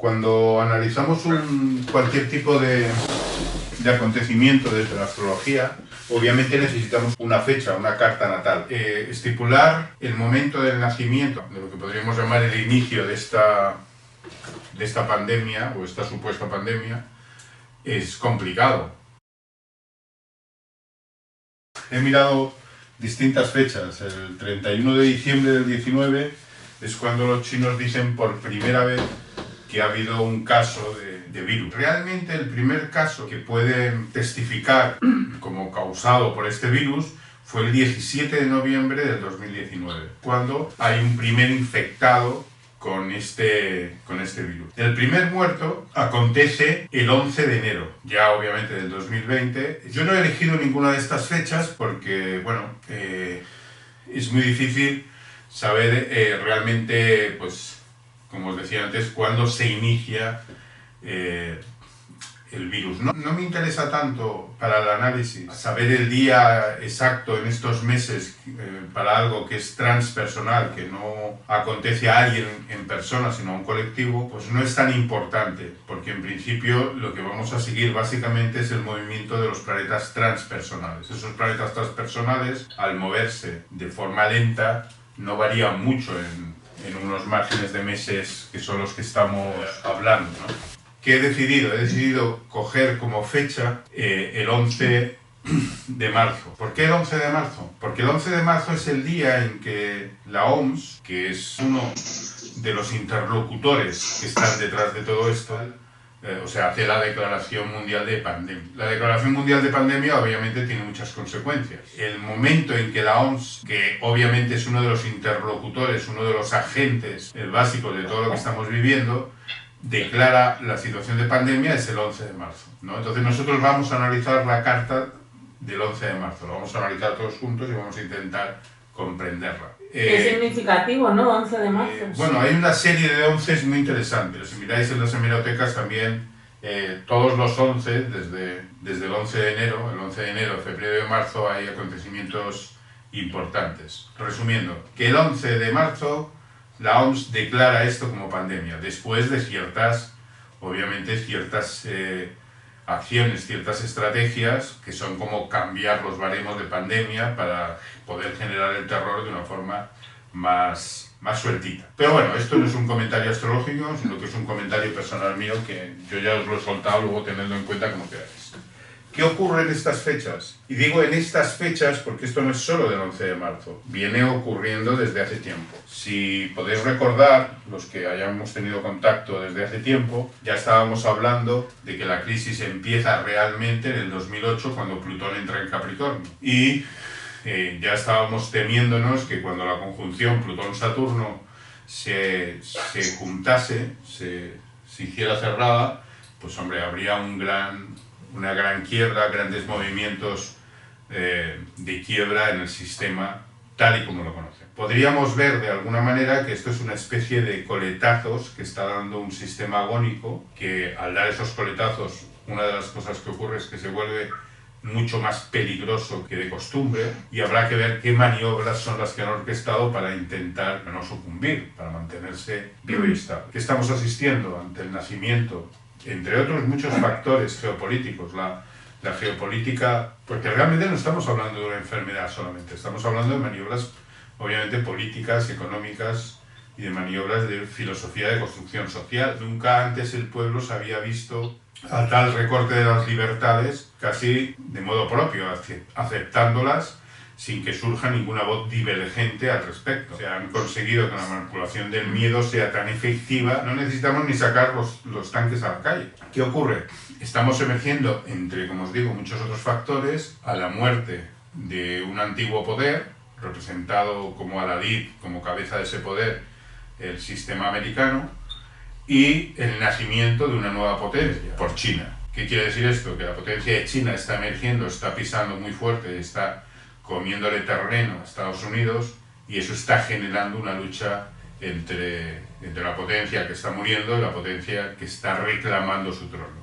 Cuando analizamos cualquier tipo de acontecimiento desde la astrología, obviamente necesitamos una fecha, una carta natal. Estipular el momento del nacimiento, de lo que podríamos llamar el inicio de esta pandemia o esta supuesta pandemia, es complicado. He mirado distintas fechas. El 31 de diciembre del 19 es cuando los chinos dicen por primera vez que ha habido un caso de virus. Realmente el primer caso que pueden testificar como causado por este virus fue el 17 de noviembre del 2019, cuando hay un primer infectado con este virus. El primer muerto acontece el 11 de enero, ya obviamente del 2020. Yo no he elegido ninguna de estas fechas porque, bueno, es muy difícil saber realmente, pues, como os decía antes, cuándo se inicia el virus. No me interesa tanto para el análisis saber el día exacto en estos meses para algo que es transpersonal, que no acontece a alguien en persona, sino a un colectivo, pues no es tan importante, porque en principio lo que vamos a seguir básicamente es el movimiento de los planetas transpersonales. Esos planetas transpersonales, al moverse de forma lenta, no varían mucho en unos márgenes de meses que son los que estamos hablando, ¿no? ¿Qué he decidido? He decidido coger como fecha el 11 de marzo. ¿Por qué el 11 de marzo? Porque el 11 de marzo es el día en que la OMS, que es uno de los interlocutores que están detrás de todo esto, hace la Declaración Mundial de Pandemia. La Declaración Mundial de Pandemia obviamente tiene muchas consecuencias. El momento en que la OMS, que obviamente es uno de los interlocutores, uno de los agentes básicos de todo lo que estamos viviendo, declara la situación de pandemia es el 11 de marzo, ¿no? Entonces nosotros vamos a analizar la carta del 11 de marzo, lo vamos a analizar todos juntos y vamos a intentar comprenderla. Es significativo, ¿no? 11 de marzo. Bueno, hay una serie de 11 muy interesantes. Si miráis en las hemerotecas también, todos los 11, desde el 11 de enero, febrero y marzo, hay acontecimientos importantes. Resumiendo, que el 11 de marzo la OMS declara esto como pandemia, después de ciertas acciones, ciertas estrategias que son como cambiar los baremos de pandemia para poder generar el terror de una forma más sueltita. Pero bueno, esto no es un comentario astrológico, sino que es un comentario personal mío que yo ya os lo he soltado, luego tenedlo en cuenta como queráis. ¿Qué ocurre en estas fechas? Y digo en estas fechas porque esto no es solo del 11 de marzo, viene ocurriendo desde hace tiempo. Si podéis recordar, los que hayamos tenido contacto desde hace tiempo, ya estábamos hablando de que la crisis empieza realmente en el 2008 cuando Plutón entra en Capricornio. Y ya estábamos temiéndonos que cuando la conjunción Plutón-Saturno se juntase, se hiciera cerrada, pues hombre, habría una gran quiebra, grandes movimientos de quiebra en el sistema tal y como lo conocen. Podríamos ver de alguna manera que esto es una especie de coletazos que está dando un sistema agónico, que al dar esos coletazos, una de las cosas que ocurre es que se vuelve mucho más peligroso que de costumbre, y habrá que ver qué maniobras son las que han orquestado para intentar no sucumbir, para mantenerse vivo y estable. ¿Qué estamos asistiendo ante el nacimiento? Entre otros muchos factores geopolíticos, la geopolítica, porque realmente no estamos hablando de una enfermedad solamente, estamos hablando de maniobras obviamente políticas, económicas y de maniobras de filosofía de construcción social. Nunca antes el pueblo se había visto a tal recorte de las libertades casi de modo propio, aceptándolas sin que surja ninguna voz divergente al respecto. O sea, han conseguido que la manipulación del miedo sea tan efectiva, no necesitamos ni sacar los tanques a la calle. ¿Qué ocurre? Estamos emergiendo, entre, como os digo, muchos otros factores, a la muerte de un antiguo poder, representado como Aladid, como cabeza de ese poder, el sistema americano, y el nacimiento de una nueva potencia, por China. ¿Qué quiere decir esto? Que la potencia de China está emergiendo, está pisando muy fuerte, está comiéndole terreno a Estados Unidos, y eso está generando una lucha entre la potencia que está muriendo y la potencia que está reclamando su trono.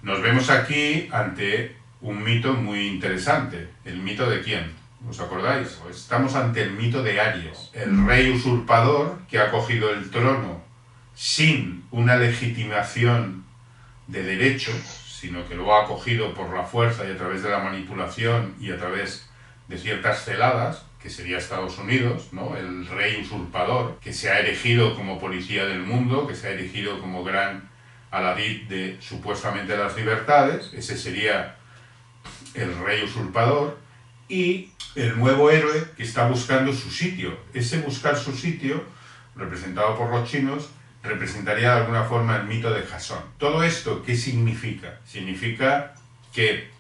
Nos vemos aquí ante un mito muy interesante. ¿El mito de quién? ¿Os acordáis? Estamos ante el mito de Aries, el rey usurpador que ha cogido el trono sin una legitimación de derecho, sino que lo ha cogido por la fuerza y a través de la manipulación y a través de ciertas celadas, que sería Estados Unidos, ¿no? El rey usurpador, que se ha erigido como policía del mundo, que se ha erigido como gran aladid de supuestamente las libertades. Ese sería el rey usurpador, y el nuevo héroe que está buscando su sitio. Ese buscar su sitio, representado por los chinos, representaría de alguna forma el mito de Jasón. ¿Todo esto qué significa? Significa que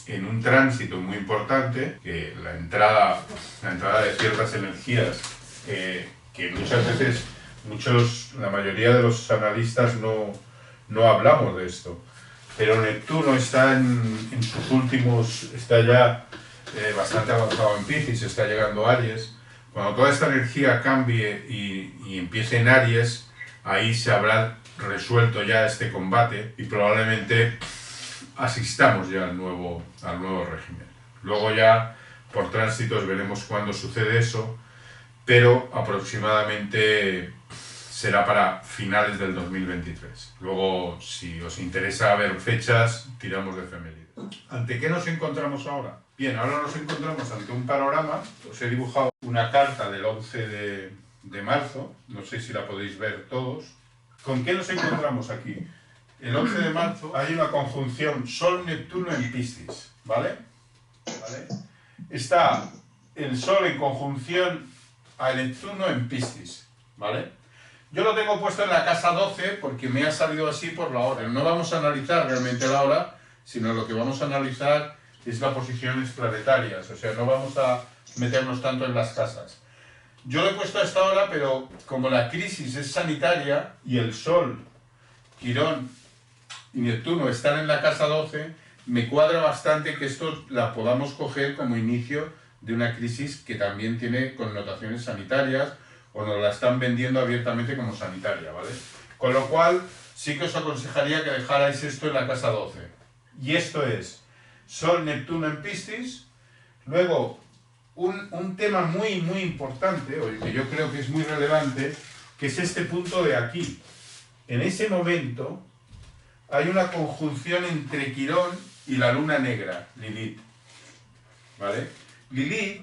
en un tránsito muy importante, que la entrada de ciertas energías, que muchas veces, la mayoría de los analistas no hablamos de esto, pero Neptuno está en sus últimos, está ya bastante avanzado en Piscis, está llegando a Aries. Cuando toda esta energía cambie y empiece en Aries, ahí se habrá resuelto ya este combate y probablemente asistamos ya al nuevo régimen. Luego ya por tránsitos veremos cuándo sucede eso, pero aproximadamente será para finales del 2023. Luego, si os interesa ver fechas, tiramos de efemérides. ¿Ante qué nos encontramos ahora? Bien, ahora nos encontramos ante un panorama. Os he dibujado una carta del 11 de marzo, no sé si la podéis ver todos. ¿Con qué nos encontramos aquí? El 11 de marzo hay una conjunción Sol-Neptuno en Piscis, ¿vale? Está el Sol en conjunción a Neptuno en Piscis, ¿vale? Yo lo tengo puesto en la casa 12 porque me ha salido así por la hora. No vamos a analizar realmente la hora, sino lo que vamos a analizar es las posiciones planetarias, o sea, no vamos a meternos tanto en las casas. Yo lo he puesto a esta hora, pero como la crisis es sanitaria y el Sol, Quirón y Neptuno están en la casa 12, me cuadra bastante que esto la podamos coger como inicio de una crisis que también tiene connotaciones sanitarias, o nos la están vendiendo abiertamente como sanitaria, ¿vale? Con lo cual, sí que os aconsejaría que dejarais esto en la casa 12. Y esto es Sol, Neptuno en Piscis. Luego, un tema muy, muy importante, o que yo creo que es muy relevante, que es este punto de aquí. En ese momento, hay una conjunción entre Quirón y la luna negra, Lilith, ¿vale? Lilith,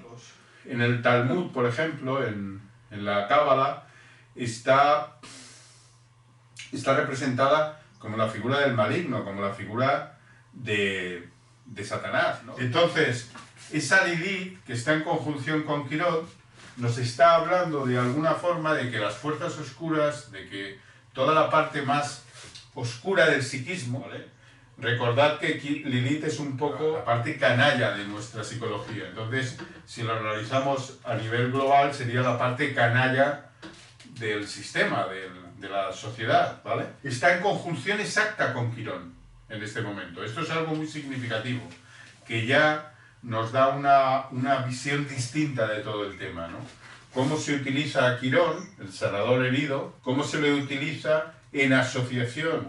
en el Talmud, por ejemplo, en la Cábala, está representada como la figura del maligno, como la figura de Satanás, ¿no? Entonces, esa Lilith, que está en conjunción con Quirón, nos está hablando de alguna forma de que las fuerzas oscuras, de que toda la parte más oscura del psiquismo, ¿vale? Recordad que Lilith es un poco la parte canalla de nuestra psicología. Entonces, si lo analizamos a nivel global, sería la parte canalla del sistema, de la sociedad, ¿vale? Está en conjunción exacta con Quirón en este momento. Esto es algo muy significativo, que ya nos da una visión distinta de todo el tema, ¿no? Cómo se utiliza a Quirón, el sanador herido, cómo se le utiliza en asociación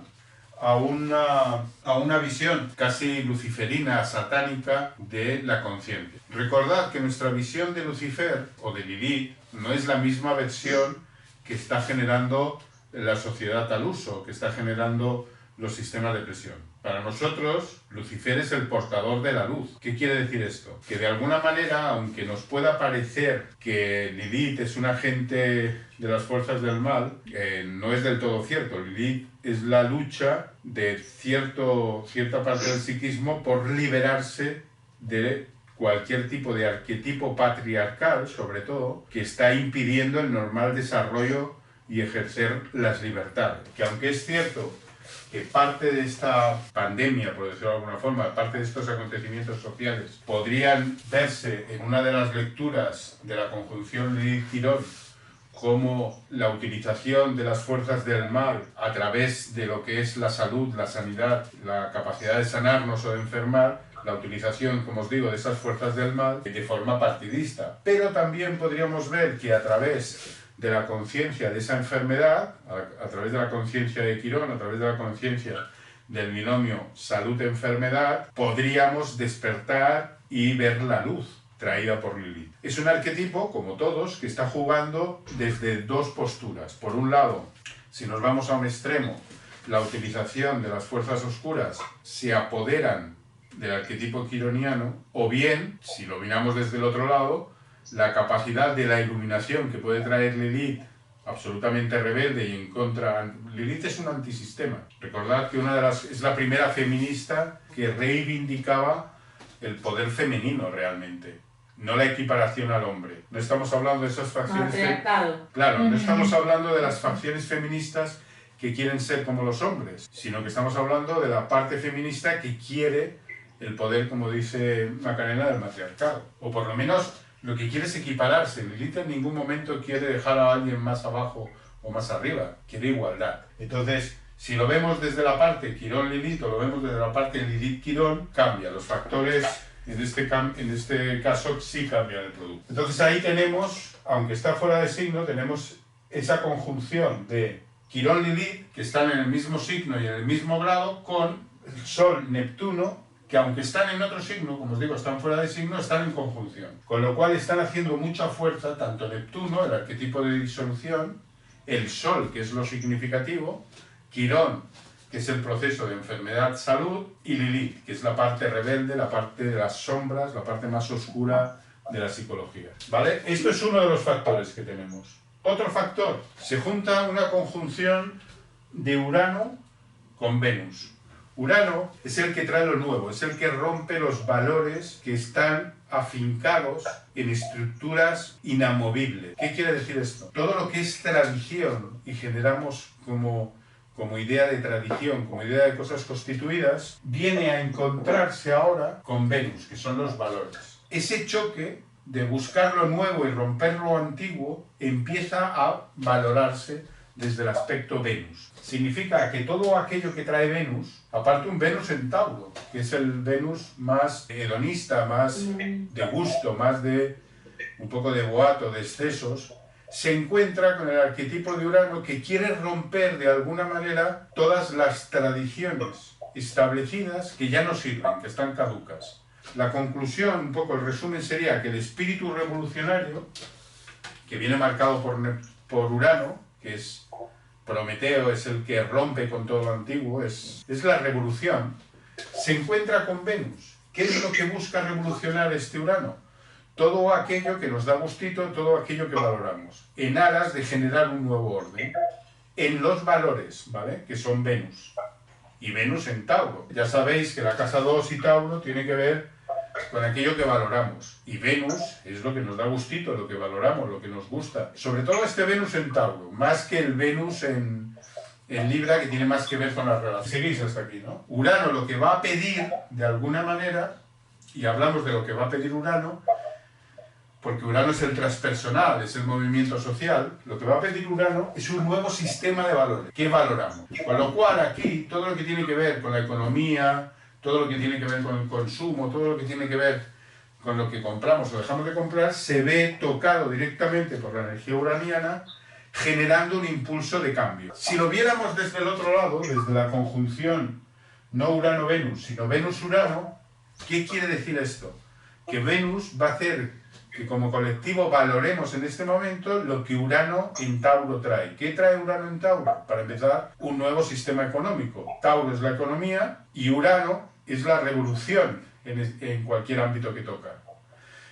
a una visión casi luciferina, satánica de la conciencia. Recordad que nuestra visión de Lucifer o de Lilith no es la misma versión que está generando la sociedad al uso, que está generando los sistemas de presión. Para nosotros, Lucifer es el portador de la luz. ¿Qué quiere decir esto? Que de alguna manera, aunque nos pueda parecer que Lilith es un agente de las fuerzas del mal, no es del todo cierto. Lilith es la lucha de cierta parte del psiquismo por liberarse de cualquier tipo de arquetipo patriarcal, sobre todo, que está impidiendo el normal desarrollo y ejercer las libertades. Que aunque es cierto que parte de esta pandemia, por decirlo de alguna forma, parte de estos acontecimientos sociales podrían verse en una de las lecturas de la conjunción Lilith-Quirón como la utilización de las fuerzas del mal a través de lo que es la salud, la sanidad, la capacidad de sanarnos o de enfermar, la utilización, como os digo, de esas fuerzas del mal de forma partidista. Pero también podríamos ver que a través de la conciencia de esa enfermedad, a través de la conciencia de Quirón, a través de la conciencia del binomio salud-enfermedad, podríamos despertar y ver la luz traída por Lilith. Es un arquetipo, como todos, que está jugando desde dos posturas. Por un lado, si nos vamos a un extremo, la utilización de las fuerzas oscuras se apoderan del arquetipo quironiano, o bien, si lo miramos desde el otro lado, la capacidad de la iluminación que puede traer Lilith, absolutamente rebelde y en contra... Lilith es un antisistema. Recordad que es la primera feminista que reivindicaba el poder femenino realmente, no la equiparación al hombre. No estamos hablando de esas facciones... Claro, no estamos hablando de las facciones feministas que quieren ser como los hombres, sino que estamos hablando de la parte feminista que quiere el poder, como dice Macarena, del matriarcado. O por lo menos lo que quiere es equipararse. Lilith en ningún momento quiere dejar a alguien más abajo o más arriba, quiere igualdad. Entonces, si lo vemos desde la parte Quirón-Lilith o lo vemos desde la parte Lilith-Quirón, cambia. Los factores, en este caso, sí cambian el producto. Entonces ahí tenemos, aunque está fuera de signo, tenemos esa conjunción de Quirón-Lilith, que están en el mismo signo y en el mismo grado, con Sol-Neptuno, que aunque están en otro signo, como os digo, están fuera de signo, están en conjunción. Con lo cual están haciendo mucha fuerza, tanto Neptuno, el arquetipo de disolución, el Sol, que es lo significativo, Quirón, que es el proceso de enfermedad, salud, y Lilith, que es la parte rebelde, la parte de las sombras, la parte más oscura de la psicología. ¿Vale? Esto es uno de los factores que tenemos. Otro factor, se junta una conjunción de Urano con Venus. Urano es el que trae lo nuevo, es el que rompe los valores que están afincados en estructuras inamovibles. ¿Qué quiere decir esto? Todo lo que es tradición y generamos como idea de tradición, como idea de cosas constituidas, viene a encontrarse ahora con Venus, que son los valores. Ese choque de buscar lo nuevo y romper lo antiguo empieza a valorarse desde el aspecto Venus. Significa que todo aquello que trae Venus, aparte un Venus en Tauro, que es el Venus más hedonista, más de gusto, más de un poco de boato, de excesos, se encuentra con el arquetipo de Urano que quiere romper de alguna manera todas las tradiciones establecidas que ya no sirven, que están caducas. La conclusión, un poco el resumen sería que el espíritu revolucionario, que viene marcado por Urano, que es Prometeo, es el que rompe con todo lo antiguo, es la revolución, se encuentra con Venus. ¿Qué es lo que busca revolucionar este Urano? Todo aquello que nos da gustito, todo aquello que valoramos, en aras de generar un nuevo orden, en los valores, ¿vale? Que son Venus. Y Venus en Tauro. Ya sabéis que la casa 2 y Tauro tiene que ver con aquello que valoramos. Y Venus es lo que nos da gustito, lo que valoramos, lo que nos gusta. Sobre todo este Venus en Tauro, más que el Venus en Libra, que tiene más que ver con las relaciones. Seguís hasta aquí, ¿no? Urano lo que va a pedir, de alguna manera, y hablamos de lo que va a pedir Urano, porque Urano es el transpersonal, es el movimiento social, lo que va a pedir Urano es un nuevo sistema de valores. ¿Qué valoramos? Con lo cual aquí, todo lo que tiene que ver con la economía, todo lo que tiene que ver con el consumo, todo lo que tiene que ver con lo que compramos o dejamos de comprar, se ve tocado directamente por la energía uraniana, generando un impulso de cambio. Si lo viéramos desde el otro lado, desde la conjunción no Urano-Venus, sino Venus-Urano, ¿qué quiere decir esto? Que Venus va a hacer que como colectivo valoremos en este momento lo que Urano en Tauro trae. ¿Qué trae Urano en Tauro? Para empezar, un nuevo sistema económico. Tauro es la economía y Urano es la revolución en cualquier ámbito que toca.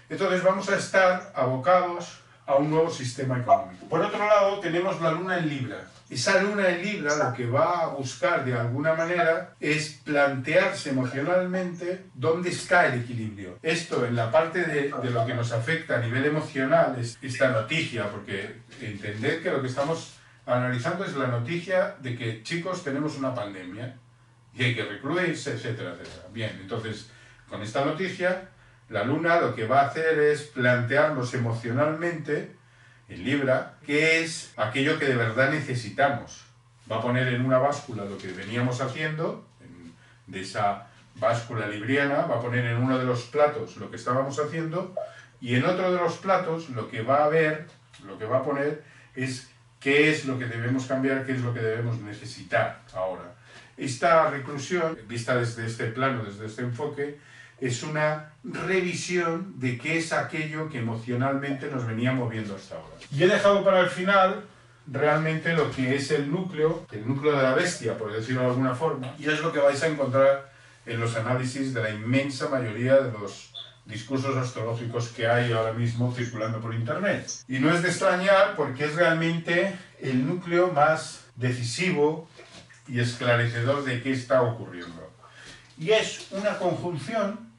Entonces vamos a estar abocados a un nuevo sistema económico. Por otro lado, tenemos la Luna en Libra. Esa Luna en Libra lo que va a buscar de alguna manera es plantearse emocionalmente dónde está el equilibrio. Esto en la parte de lo que nos afecta a nivel emocional es esta noticia, porque entended que lo que estamos analizando es la noticia de que, chicos, tenemos una pandemia y hay que recluirse, etcétera, etcétera. Bien, entonces, con esta noticia, la Luna lo que va a hacer es plantearnos emocionalmente en Libra qué es aquello que de verdad necesitamos. Va a poner en una báscula lo que veníamos haciendo, de esa báscula libriana, va a poner en uno de los platos lo que estábamos haciendo, y en otro de los platos lo que va a ver, lo que va a poner es qué es lo que debemos cambiar, qué es lo que debemos necesitar ahora. Esta reclusión, vista desde este plano, desde este enfoque, es una revisión de qué es aquello que emocionalmente nos venía moviendo hasta ahora. Y he dejado para el final realmente lo que es el núcleo de la bestia, por decirlo de alguna forma, y es lo que vais a encontrar en los análisis de la inmensa mayoría de los discursos astrológicos que hay ahora mismo circulando por internet. Y no es de extrañar porque es realmente el núcleo más decisivo y esclarecedor de qué está ocurriendo. Y es una conjunción,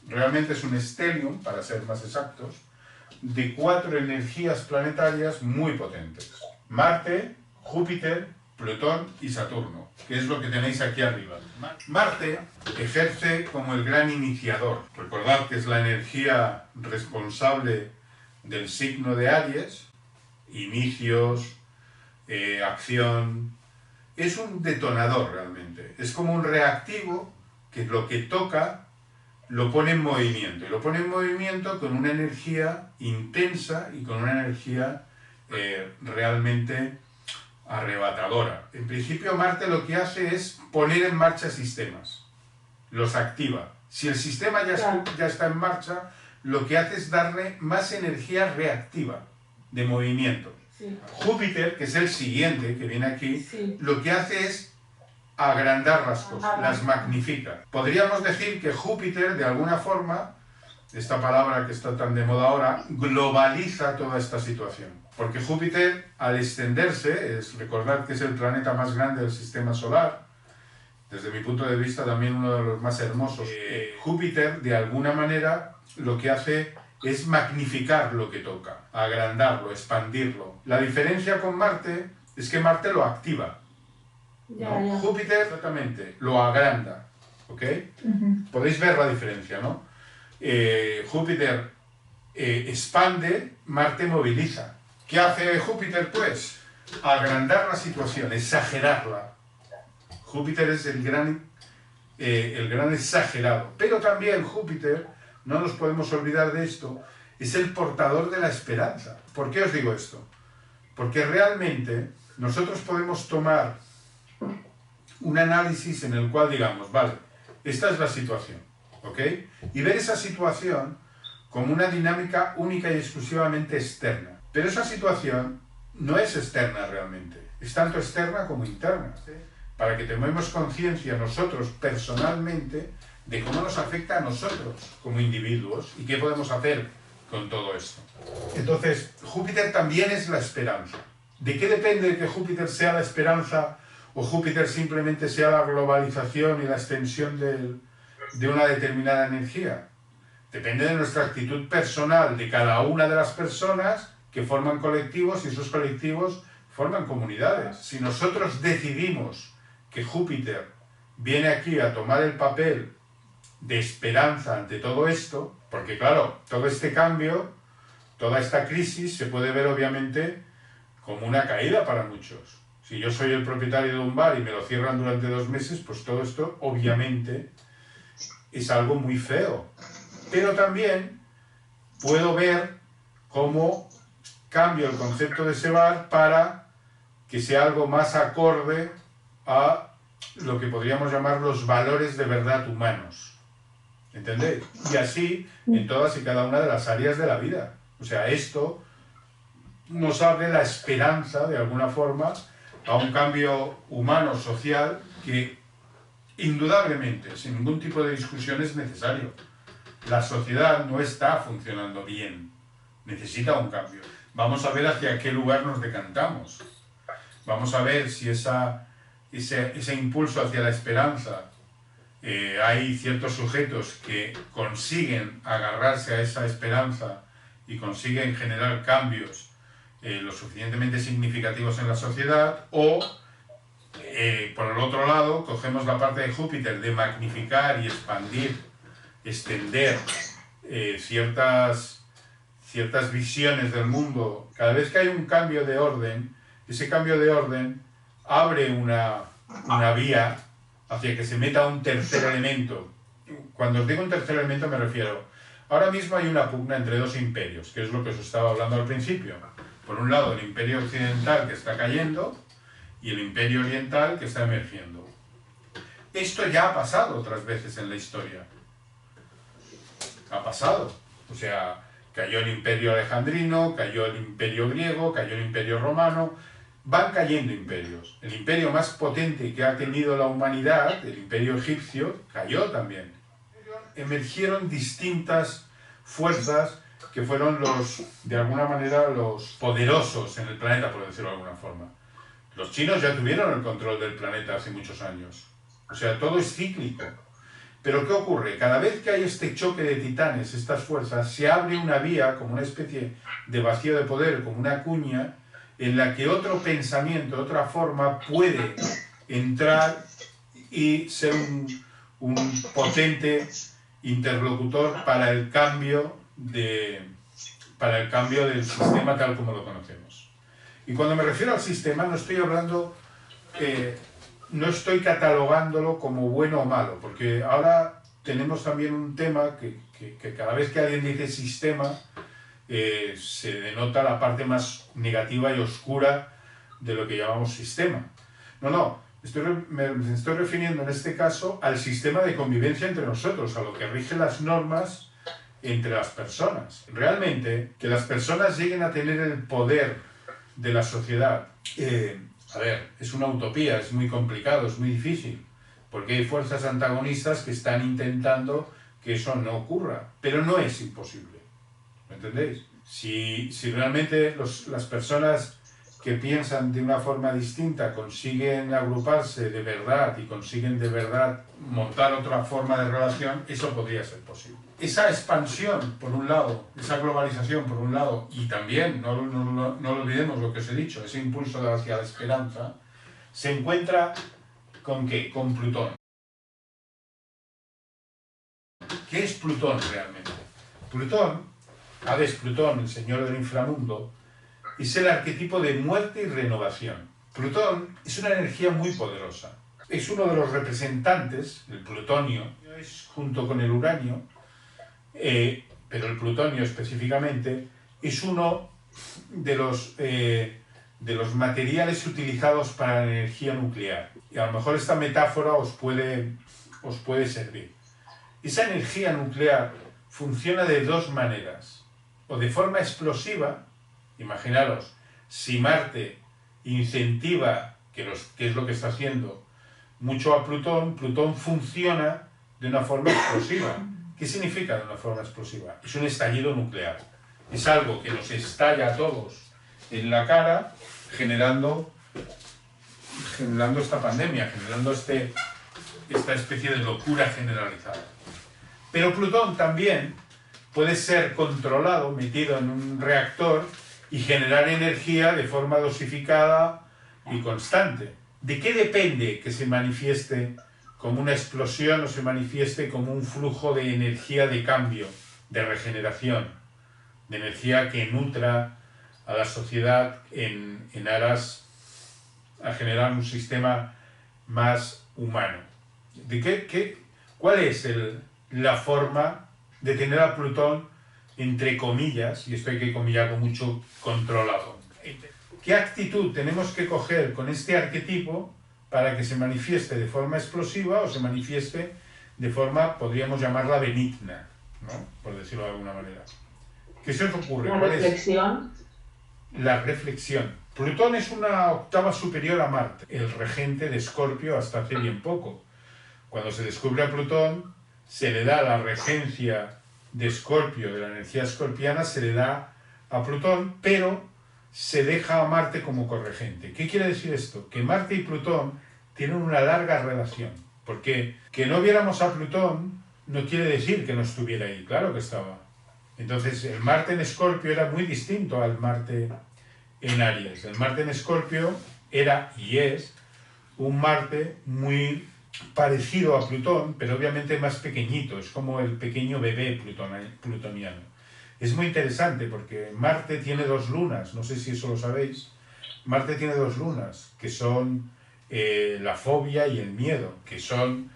realmente es un stellium, para ser más exactos, de 4 energías planetarias muy potentes. Marte, Júpiter, Plutón y Saturno, que es lo que tenéis aquí arriba. Marte ejerce como el gran iniciador. Recordad que es la energía responsable del signo de Aries, inicios, acción. Es un detonador realmente. Es como un reactivo que lo que toca lo pone en movimiento. Y lo pone en movimiento con una energía intensa y con una energía realmente arrebatadora. En principio Marte lo que hace es poner en marcha sistemas, los activa. Si el sistema ya está en marcha, lo que hace es darle más energía reactiva, de movimiento. Sí. Júpiter, que es el siguiente que viene aquí, sí, lo que hace es agrandar las cosas, las magnifica. Podríamos decir que Júpiter, de alguna forma, esta palabra que está tan de moda ahora, globaliza toda esta situación. Porque Júpiter, al extenderse, recordad que es el planeta más grande del sistema solar, desde mi punto de vista también uno de los más hermosos. Júpiter, de alguna manera, lo que hace es magnificar lo que toca, agrandarlo, expandirlo. La diferencia con Marte es que Marte lo activa. ¿No? Júpiter, exactamente, lo agranda. ¿Ok? Podéis ver la diferencia, ¿no? Júpiter expande, Marte moviliza. ¿Qué hace Júpiter, pues? Agrandar la situación, exagerarla. Júpiter es el gran exagerado. Pero también Júpiter, no nos podemos olvidar de esto, es el portador de la esperanza. ¿Por qué os digo esto? Porque realmente nosotros podemos tomar un análisis en el cual digamos, vale, esta es la situación, ¿ok? Y ver esa situación como una dinámica única y exclusivamente externa. Pero esa situación no es externa realmente, es tanto externa como interna, ¿sí? Para que tomemos conciencia nosotros personalmente de cómo nos afecta a nosotros como individuos y qué podemos hacer con todo esto. Entonces, Júpiter también es la esperanza. ¿De qué depende que Júpiter sea la esperanza o Júpiter simplemente sea la globalización y la extensión de una determinada energía? Depende de nuestra actitud personal, de cada una de las personas que forman colectivos y esos colectivos forman comunidades. Si nosotros decidimos que Júpiter viene aquí a tomar el papel de esperanza ante todo esto, porque claro, todo este cambio, toda esta crisis se puede ver obviamente como una caída para muchos. Si yo soy el propietario de un bar y me lo cierran durante 2 meses, pues todo esto obviamente es algo muy feo. Pero también puedo ver cómo cambio el concepto de ese bar para que sea algo más acorde a lo que podríamos llamar los valores de verdad humanos. ¿Entendéis? Y así en todas y cada una de las áreas de la vida. O sea, esto nos abre la esperanza, de alguna forma, a un cambio humano, social, que indudablemente, sin ningún tipo de discusión, es necesario. La sociedad no está funcionando bien, necesita un cambio. Vamos a ver hacia qué lugar nos decantamos. Vamos a ver si ese impulso hacia la esperanza, hay ciertos sujetos que consiguen agarrarse a esa esperanza y consiguen generar cambios lo suficientemente significativos en la sociedad, o por el otro lado cogemos la parte de Júpiter de magnificar y expandir, extender ciertas visiones del mundo. Cada vez que hay un cambio de orden, ese cambio de orden abre una vía hacia que se meta un tercer elemento. Cuando os digo un tercer elemento me refiero, ahora mismo hay una pugna entre 2 imperios, que es lo que os estaba hablando al principio. Por un lado el imperio occidental que está cayendo y el imperio oriental que está emergiendo. Esto ya ha pasado otras veces en la historia. Ha pasado. O sea, Cayó el Imperio Alejandrino, cayó el Imperio Griego, cayó el Imperio Romano. Van cayendo imperios. El imperio más potente que ha tenido la humanidad, el Imperio Egipcio, cayó también. Emergieron distintas fuerzas que fueron de alguna manera, los poderosos en el planeta, por decirlo de alguna forma. Los chinos ya tuvieron el control del planeta hace muchos años. O sea, todo es cíclico. Pero ¿qué ocurre? Cada vez que hay este choque de titanes, estas fuerzas, se abre una vía, como una especie de vacío de poder, como una cuña, en la que otro pensamiento, otra forma puede entrar y ser un potente interlocutor para el cambio del sistema tal como lo conocemos. Y cuando me refiero al sistema no estoy hablando, no estoy catalogándolo como bueno o malo, porque ahora tenemos también un tema que cada vez que alguien dice sistema, se denota la parte más negativa y oscura de lo que llamamos sistema. No, me estoy refiriendo en este caso al sistema de convivencia entre nosotros, a lo que rige las normas entre las personas. Realmente, que las personas lleguen a tener el poder de la sociedad, a ver, es una utopía, es muy complicado, es muy difícil, porque hay fuerzas antagonistas que están intentando que eso no ocurra, pero no es imposible. ¿Me entendéis? Si realmente las personas que piensan de una forma distinta consiguen agruparse de verdad y consiguen de verdad montar otra forma de relación, eso podría ser posible. Esa expansión, por un lado, esa globalización, por un lado, y también, no olvidemos lo que os he dicho, ese impulso hacia la esperanza, se encuentra ¿con qué? Con Plutón. ¿Qué es Plutón realmente? Plutón, el señor del inframundo, es el arquetipo de muerte y renovación. Plutón es una energía muy poderosa. Es uno de los representantes, el plutonio, es junto con el uranio, pero el plutonio específicamente, es uno de los materiales utilizados para la energía nuclear. Y a lo mejor esta metáfora os puede servir. Esa energía nuclear funciona de dos maneras. O de forma explosiva, imaginaros, si Marte incentiva, que es lo que está haciendo, mucho a Plutón, Plutón funciona de una forma explosiva. ¿Qué significa de una forma explosiva? Es un estallido nuclear. Es algo que nos estalla a todos en la cara, generando esta pandemia, generando esta especie de locura generalizada. Pero Plutón también puede ser controlado, metido en un reactor y generar energía de forma dosificada y constante. ¿De qué depende que se manifieste como una explosión o se manifieste como un flujo de energía de cambio, de regeneración, de energía que nutra a la sociedad en aras a generar un sistema más humano? ¿Cuál es la forma de tener a Plutón, entre comillas, y esto hay que comillar mucho, controlado? ¿Qué actitud tenemos que coger con este arquetipo para que se manifieste de forma explosiva o se manifieste de forma, podríamos llamarla, benigna, ¿no? Por decirlo de alguna manera? ¿Qué se os ocurre? La reflexión. La reflexión. Plutón es una octava superior a Marte, el regente de Escorpio hasta hace bien poco. Cuando se descubre a Plutón, se le da la regencia de Escorpio, de la energía escorpiana, se le da a Plutón, pero se deja a Marte como corregente. ¿Qué quiere decir esto? Que Marte y Plutón tienen una larga relación, porque que no viéramos a Plutón no quiere decir que no estuviera ahí, claro que estaba. Entonces, el Marte en Escorpio era muy distinto al Marte en Aries. El Marte en Escorpio era y es un Marte muy parecido a Plutón, pero obviamente más pequeñito, es como el pequeño bebé plutoniano. Es muy interesante porque Marte tiene dos lunas, no sé si eso lo sabéis. Marte tiene dos lunas, que son la fobia y el miedo, que son,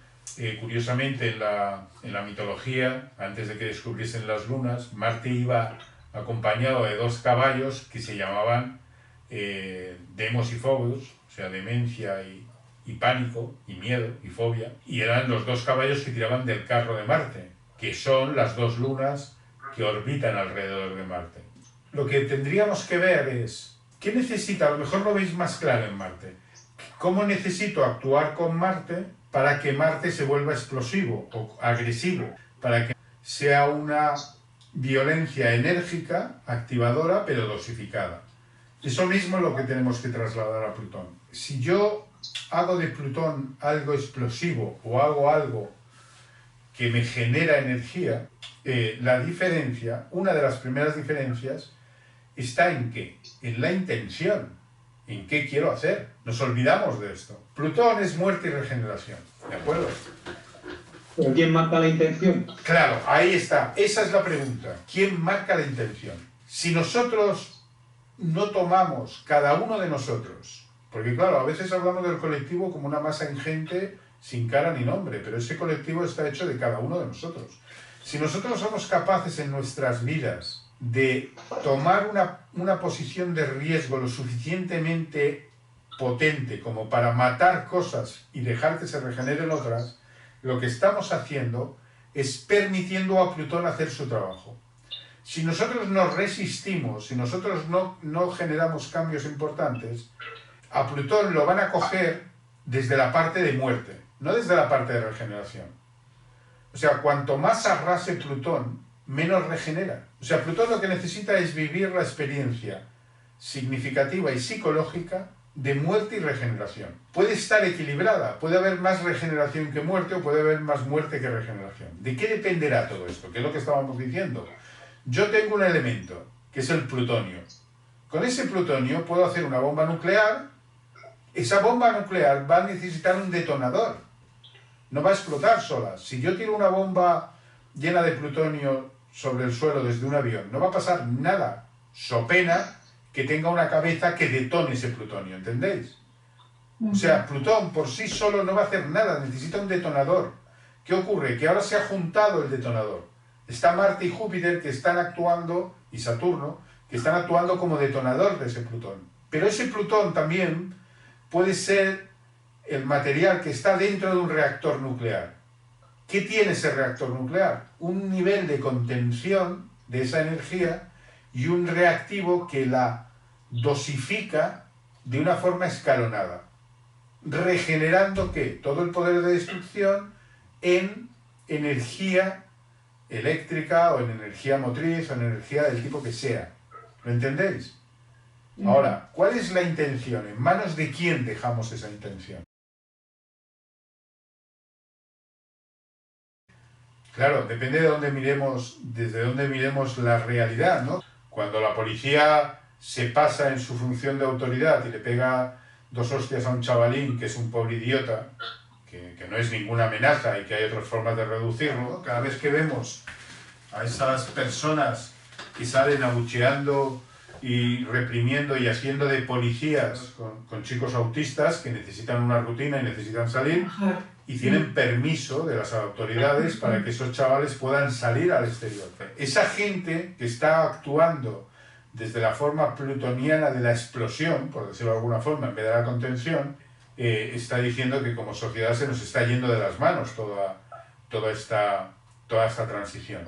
curiosamente, en la mitología, antes de que descubriesen las lunas, Marte iba acompañado de dos caballos que se llamaban Demos y Phobos, o sea, demencia y pánico, y miedo, y fobia, y eran los dos caballos que tiraban del carro de Marte, que son las dos lunas que orbitan alrededor de Marte. Lo que tendríamos que ver es, ¿qué necesita? A lo mejor lo veis más claro en Marte. ¿Cómo necesito actuar con Marte para que Marte se vuelva explosivo o agresivo? Para que sea una violencia enérgica, activadora, pero dosificada. Eso mismo es lo que tenemos que trasladar a Plutón. Si yo hago de Plutón algo explosivo o hago algo que me genera energía, la diferencia, una de las primeras diferencias, está en qué, en la intención, en qué quiero hacer. Nos olvidamos de esto. Plutón es muerte y regeneración, ¿de acuerdo? ¿Pero quién marca la intención? Claro, ahí está. Esa es la pregunta. ¿Quién marca la intención? Si nosotros no tomamos, cada uno de nosotros, porque claro, a veces hablamos del colectivo como una masa ingente sin cara ni nombre, pero ese colectivo está hecho de cada uno de nosotros. Si nosotros somos capaces en nuestras vidas de tomar una posición de riesgo lo suficientemente potente como para matar cosas y dejar que se regeneren otras, lo que estamos haciendo es permitiendo a Plutón hacer su trabajo. Si nosotros nos resistimos, si nosotros no generamos cambios importantes, a Plutón lo van a coger desde la parte de muerte, no desde la parte de regeneración. O sea, cuanto más arrase Plutón, menos regenera. O sea, Plutón lo que necesita es vivir la experiencia significativa y psicológica de muerte y regeneración. Puede estar equilibrada, puede haber más regeneración que muerte o puede haber más muerte que regeneración. ¿De qué dependerá todo esto? Que es lo que estábamos diciendo. Yo tengo un elemento, que es el plutonio. Con ese plutonio puedo hacer una bomba nuclear. Esa bomba nuclear va a necesitar un detonador. No va a explotar sola. Si yo tiro una bomba llena de plutonio sobre el suelo desde un avión, no va a pasar nada, so pena que tenga una cabeza que detone ese plutonio, ¿entendéis? O sea, Plutón por sí solo no va a hacer nada, necesita un detonador. ¿Qué ocurre? Que ahora se ha juntado el detonador. Está Marte y Júpiter que están actuando, y Saturno, que están actuando como detonador de ese Plutón. Pero ese Plutón también puede ser el material que está dentro de un reactor nuclear. ¿Qué tiene ese reactor nuclear? Un nivel de contención de esa energía y un reactivo que la dosifica de una forma escalonada, regenerando ¿qué? Todo el poder de destrucción en energía eléctrica o en energía motriz o en energía del tipo que sea. ¿Lo entendéis? Ahora, ¿cuál es la intención? ¿En manos de quién dejamos esa intención? Claro, depende de dónde miremos, desde dónde miremos la realidad, ¿no? Cuando la policía se pasa en su función de autoridad y le pega 2 hostias a un chavalín que es un pobre idiota, que no es ninguna amenaza y que hay otras formas de reducirlo, ¿no? Cada vez que vemos a esas personas que salen abucheando y reprimiendo y haciendo de policías con chicos autistas que necesitan una rutina y necesitan salir y tienen permiso de las autoridades para que esos chavales puedan salir al exterior. Esa gente que está actuando desde la forma plutoniana de la explosión, por decirlo de alguna forma, en vez de la contención, está diciendo que como sociedad se nos está yendo de las manos toda esta transición.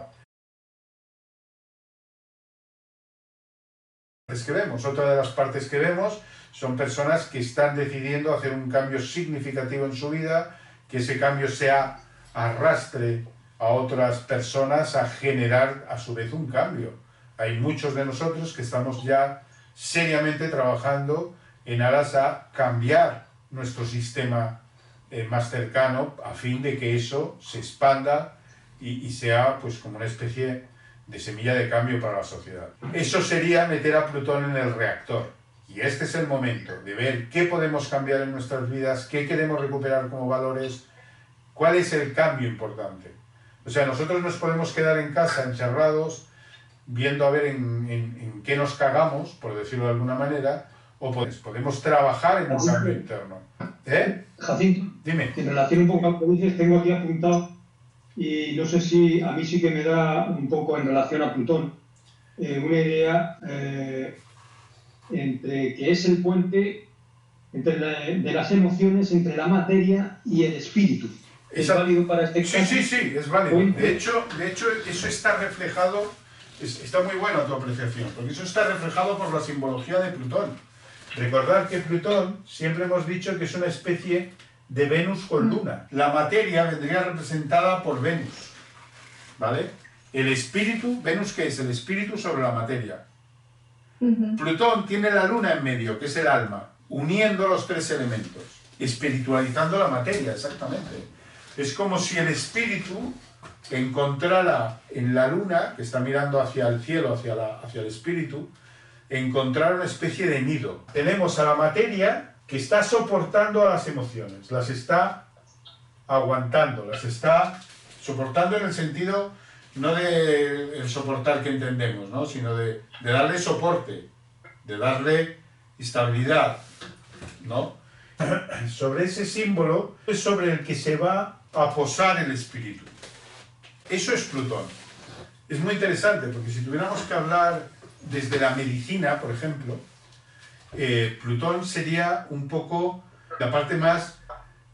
Que vemos. Otra de las partes que vemos son personas que están decidiendo hacer un cambio significativo en su vida, que ese cambio sea arrastre a otras personas a generar a su vez un cambio. Hay muchos de nosotros que estamos ya seriamente trabajando en aras a cambiar nuestro sistema más cercano a fin de que eso se expanda y sea pues como una especie de semilla de cambio para la sociedad. Eso sería meter a Plutón en el reactor. Y este es el momento de ver qué podemos cambiar en nuestras vidas, qué queremos recuperar como valores, cuál es el cambio importante. O sea, nosotros nos podemos quedar en casa encerrados, viendo a ver en qué nos cagamos, por decirlo de alguna manera, o podemos trabajar en un cambio interno. Jacinto, dime. En relación un poco a lo que dices, tengo aquí apuntado, y no sé si a mí sí que me da un poco en relación a Plutón, una idea entre que es el puente de las emociones entre la materia y el espíritu. ¿Es válido para este caso? Sí, es válido. De hecho, eso está reflejado Está muy buena tu apreciación, porque eso está reflejado por la simbología de Plutón. Recordad que Plutón, siempre hemos dicho que es una especie de Venus con Luna. La materia vendría representada por Venus, ¿vale? El espíritu, Venus, ¿qué es? El espíritu sobre la materia. Plutón tiene la Luna en medio, que es el alma, uniendo los tres elementos, espiritualizando la materia, exactamente. Es como si el espíritu encontrara en la Luna, que está mirando hacia el cielo, hacia el espíritu, encontrar una especie de nido. Tenemos a la materia que está soportando a las emociones, las está aguantando, las está soportando en el sentido no de el soportar que entendemos, ¿no? Sino de darle soporte, de darle estabilidad, ¿no? Sobre ese símbolo es sobre el que se va a posar el espíritu. Eso es Plutón. Es muy interesante porque si tuviéramos que hablar desde la medicina, por ejemplo, Plutón sería un poco la parte más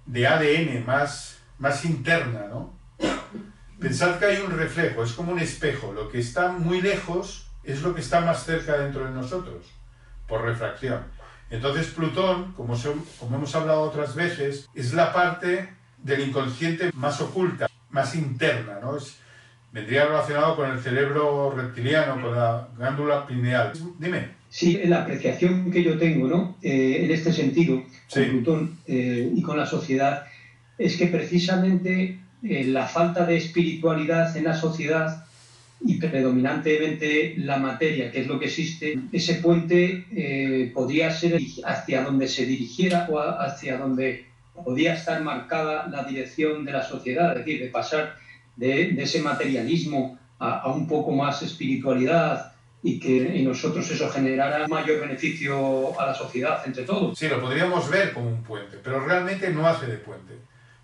de ADN, más interna, ¿no? Pensad que hay un reflejo, es como un espejo. Lo que está muy lejos es lo que está más cerca dentro de nosotros, por refracción. Entonces Plutón, como hemos hablado otras veces, es la parte del inconsciente más oculta, más interna, ¿no? Vendría relacionado con el cerebro reptiliano, con la glándula pineal. Dime. Sí, la apreciación que yo tengo, ¿no? En este sentido, Sí. con Plutón y con la sociedad, es que precisamente la falta de espiritualidad en la sociedad y predominantemente la materia, que es lo que existe, ese puente podría ser hacia donde se dirigiera o hacia donde podía estar marcada la dirección de la sociedad, es decir, de pasar de ese materialismo a un poco más espiritualidad y que en nosotros eso generara mayor beneficio a la sociedad entre todos. Sí, lo podríamos ver como un puente, pero realmente no hace de puente.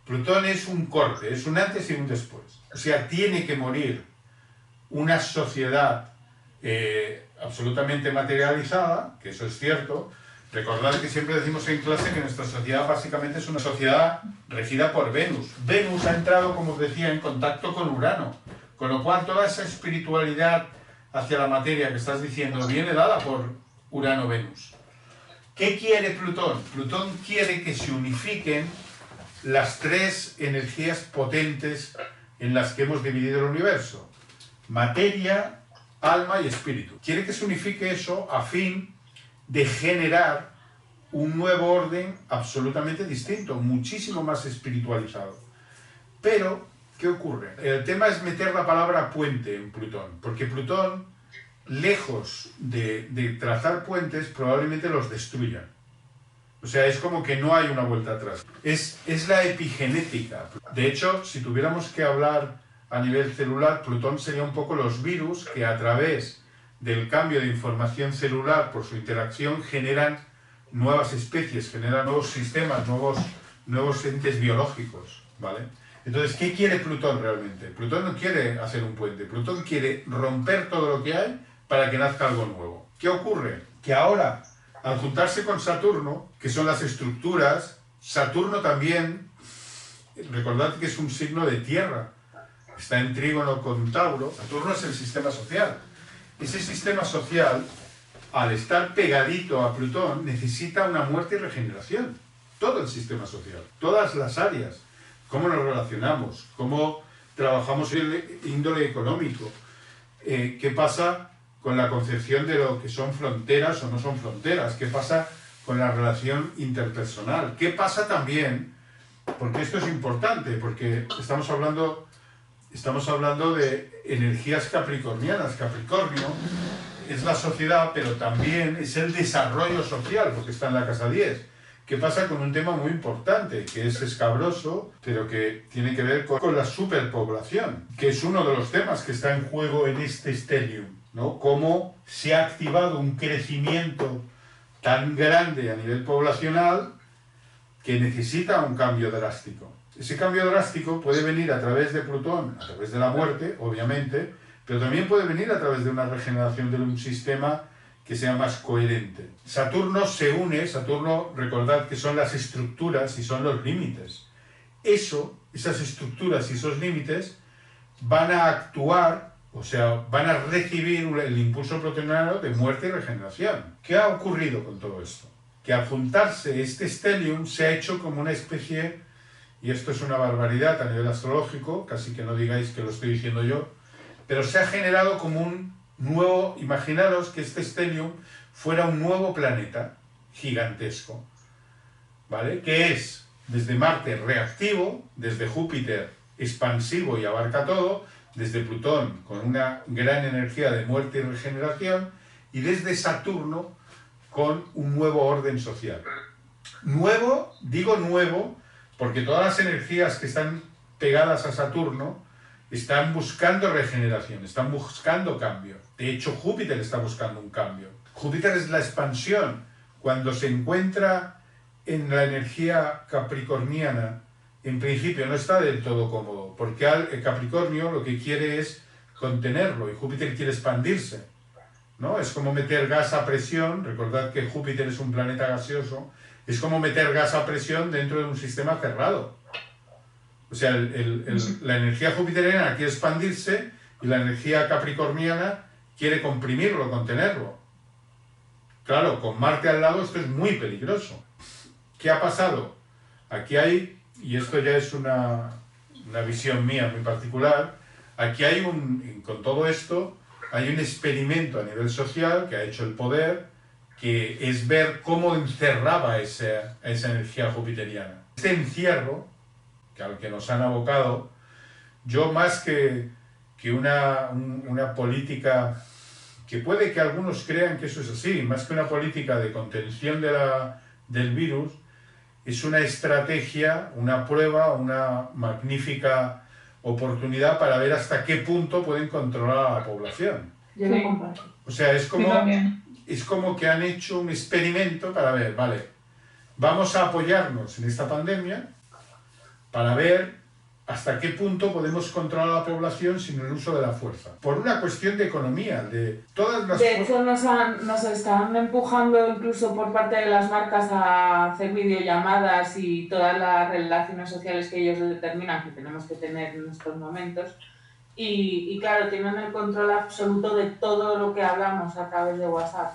Plutón es un corte, es un antes y un después. O sea, tiene que morir una sociedad absolutamente materializada, que eso es cierto. Recordad que siempre decimos en clase que nuestra sociedad básicamente es una sociedad regida por Venus. Venus ha entrado, como os decía, en contacto con Urano, con lo cual toda esa espiritualidad hacia la materia que estás diciendo viene dada por Urano-Venus. ¿Qué quiere Plutón? Plutón quiere que se unifiquen las tres energías potentes en las que hemos dividido el universo: materia, alma y espíritu. Quiere que se unifique eso a fin de generar un nuevo orden absolutamente distinto, muchísimo más espiritualizado. Pero, ¿qué ocurre? El tema es meter la palabra puente en Plutón, porque Plutón, lejos de trazar puentes, probablemente los destruya. O sea, es como que no hay una vuelta atrás. Es la epigenética. De hecho, si tuviéramos que hablar a nivel celular, Plutón sería un poco los virus que a través del cambio de información celular por su interacción generan nuevas especies, generan nuevos sistemas, nuevos entes biológicos, ¿vale? Entonces, ¿qué quiere Plutón realmente? Plutón no quiere hacer un puente, Plutón quiere romper todo lo que hay para que nazca algo nuevo. ¿Qué ocurre? Que ahora, al juntarse con Saturno, que son las estructuras, Saturno también, recordad que es un signo de tierra, está en trígono con Tauro. Saturno es el sistema social. Ese sistema social, al estar pegadito a Plutón, necesita una muerte y regeneración. Todo el sistema social, todas las áreas, cómo nos relacionamos, cómo trabajamos el índole económico, qué pasa con la concepción de lo que son fronteras o no son fronteras, qué pasa con la relación interpersonal, qué pasa también, porque esto es importante, porque estamos hablando de energías capricornianas. Capricornio es la sociedad, pero también es el desarrollo social, porque está en la casa 10. ¿Qué pasa con un tema muy importante, que es escabroso, pero que tiene que ver con la superpoblación, que es uno de los temas que está en juego en este stellium, ¿no? Cómo se ha activado un crecimiento tan grande a nivel poblacional que necesita un cambio drástico. Ese cambio drástico puede venir a través de Plutón, a través de la muerte, obviamente, pero también puede venir a través de una regeneración de un sistema que sea más coherente. Saturno se une, Saturno, recordad que son las estructuras y son los límites. Esas estructuras y esos límites van a actuar O sea, van a recibir el impulso protoniano de muerte y regeneración. ¿Qué ha ocurrido con todo esto? Que al juntarse este stellium se ha hecho como una especie, y esto es una barbaridad a nivel astrológico, casi que no digáis que lo estoy diciendo yo, pero se ha generado como un nuevo, imaginaros que este stellium fuera un nuevo planeta gigantesco, ¿vale? Que es desde Marte reactivo, desde Júpiter expansivo y abarca todo, desde Plutón con una gran energía de muerte y regeneración, y desde Saturno con un nuevo orden social. Nuevo, digo nuevo, porque todas las energías que están pegadas a Saturno están buscando regeneración, están buscando cambio. De hecho, Júpiter está buscando un cambio. Júpiter es la expansión. Cuando se encuentra en la energía capricorniana, en principio no está del todo cómodo, porque el Capricornio lo que quiere es contenerlo y Júpiter quiere expandirse, ¿no? Es como meter gas a presión, recordad que Júpiter es un planeta gaseoso, es como meter gas a presión dentro de un sistema cerrado. O sea, la energía jupiteriana quiere expandirse y la energía capricorniana quiere comprimirlo, contenerlo. Claro, con Marte al lado esto es muy peligroso. ¿Qué ha pasado? Aquí hay, y esto ya es una visión mía muy particular, aquí hay con todo esto, hay un experimento a nivel social que ha hecho el poder, que es ver cómo encerraba esa energía jupiteriana. Este encierro, al que nos han abocado, yo más que una política, que puede que algunos crean que eso es así, más que una política de contención del virus, es una estrategia, una prueba, una magnífica oportunidad para ver hasta qué punto pueden controlar a la población. Yo lo comparto. O sea, es como que han hecho un experimento para ver, vale, vamos a apoyarnos en esta pandemia para ver hasta qué punto podemos controlar a la población sin el uso de la fuerza. Por una cuestión de economía, de todas las... De hecho, nos están empujando incluso por parte de las marcas a hacer videollamadas y todas las relaciones sociales que ellos determinan que tenemos que tener en estos momentos. Y claro, tienen el control absoluto de todo lo que hablamos a través de WhatsApp.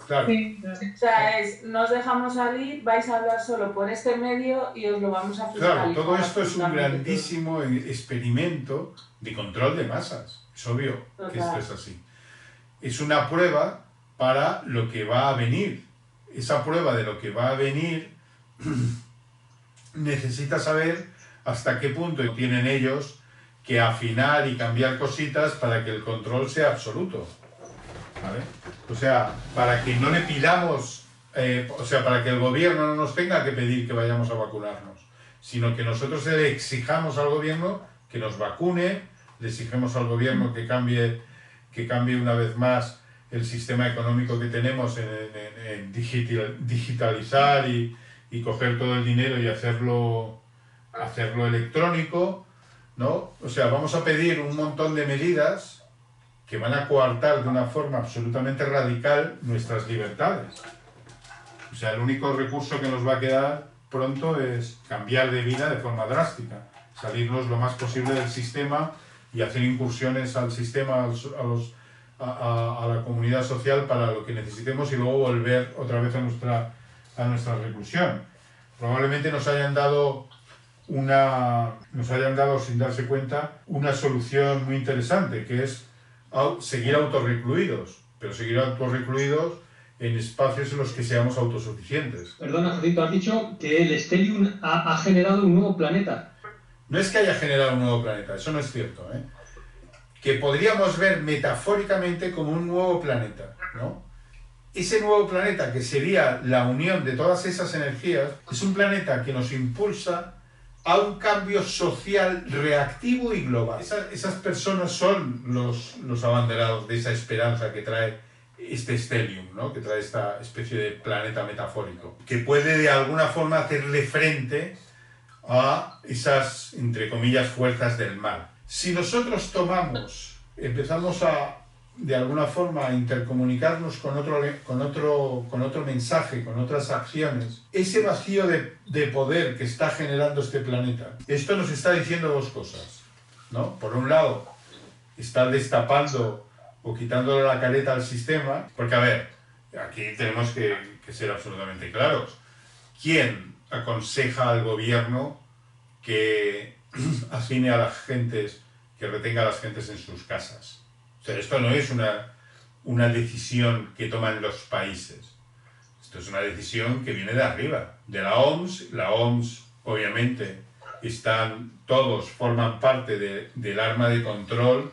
Claro. Sí. O sea, no os dejamos salir, vais a hablar solo por este medio y os lo vamos a fiscalizar. Claro, todo esto es un grandísimo experimento de control de masas. Es obvio que esto es así. Es una prueba para lo que va a venir. Esa prueba de lo que va a venir necesita saber hasta qué punto tienen ellos que afinar y cambiar cositas para que el control sea absoluto. ¿Vale? O sea, para que no le pidamos, para que el gobierno no nos tenga que pedir que vayamos a vacunarnos, sino que nosotros le exijamos al gobierno que nos vacune, le exigimos al gobierno que cambie una vez más el sistema económico que tenemos en digitalizar y coger todo el dinero y hacerlo electrónico, ¿no? O sea, vamos a pedir un montón de medidas que van a coartar de una forma absolutamente radical nuestras libertades. O sea, el único recurso que nos va a quedar pronto es cambiar de vida de forma drástica, salirnos lo más posible del sistema y hacer incursiones al sistema, a la comunidad social para lo que necesitemos y luego volver otra vez a nuestra reclusión. Probablemente nos hayan dado, sin darse cuenta, una solución muy interesante, que es seguir autorrecluidos, pero seguir autorrecluidos en espacios en los que seamos autosuficientes. Perdona, Josito, has dicho que el stellium ha generado un nuevo planeta. No es que haya generado un nuevo planeta, eso no es cierto, ¿eh? Que podríamos ver metafóricamente como un nuevo planeta, ¿no? Ese nuevo planeta, que sería la unión de todas esas energías, es un planeta que nos impulsa a un cambio social reactivo y global. Esas personas son los abanderados de esa esperanza que trae este stellium, ¿no? Que trae esta especie de planeta metafórico, que puede de alguna forma hacerle frente a esas, entre comillas, fuerzas del mal. Si nosotros empezamos de alguna forma a intercomunicarnos con otro mensaje, con otras acciones, ese vacío de poder que está generando este planeta, esto nos está diciendo dos cosas, ¿no? Por un lado, está destapando o quitándole la careta al sistema, porque a ver, aquí tenemos que ser absolutamente claros. ¿Quién aconseja al gobierno que hacine a las gentes, que retenga a las gentes en sus casas? O sea, esto no es una decisión que toman los países. Esto es una decisión que viene de arriba, de la OMS. La OMS, obviamente, todos forman parte del arma de control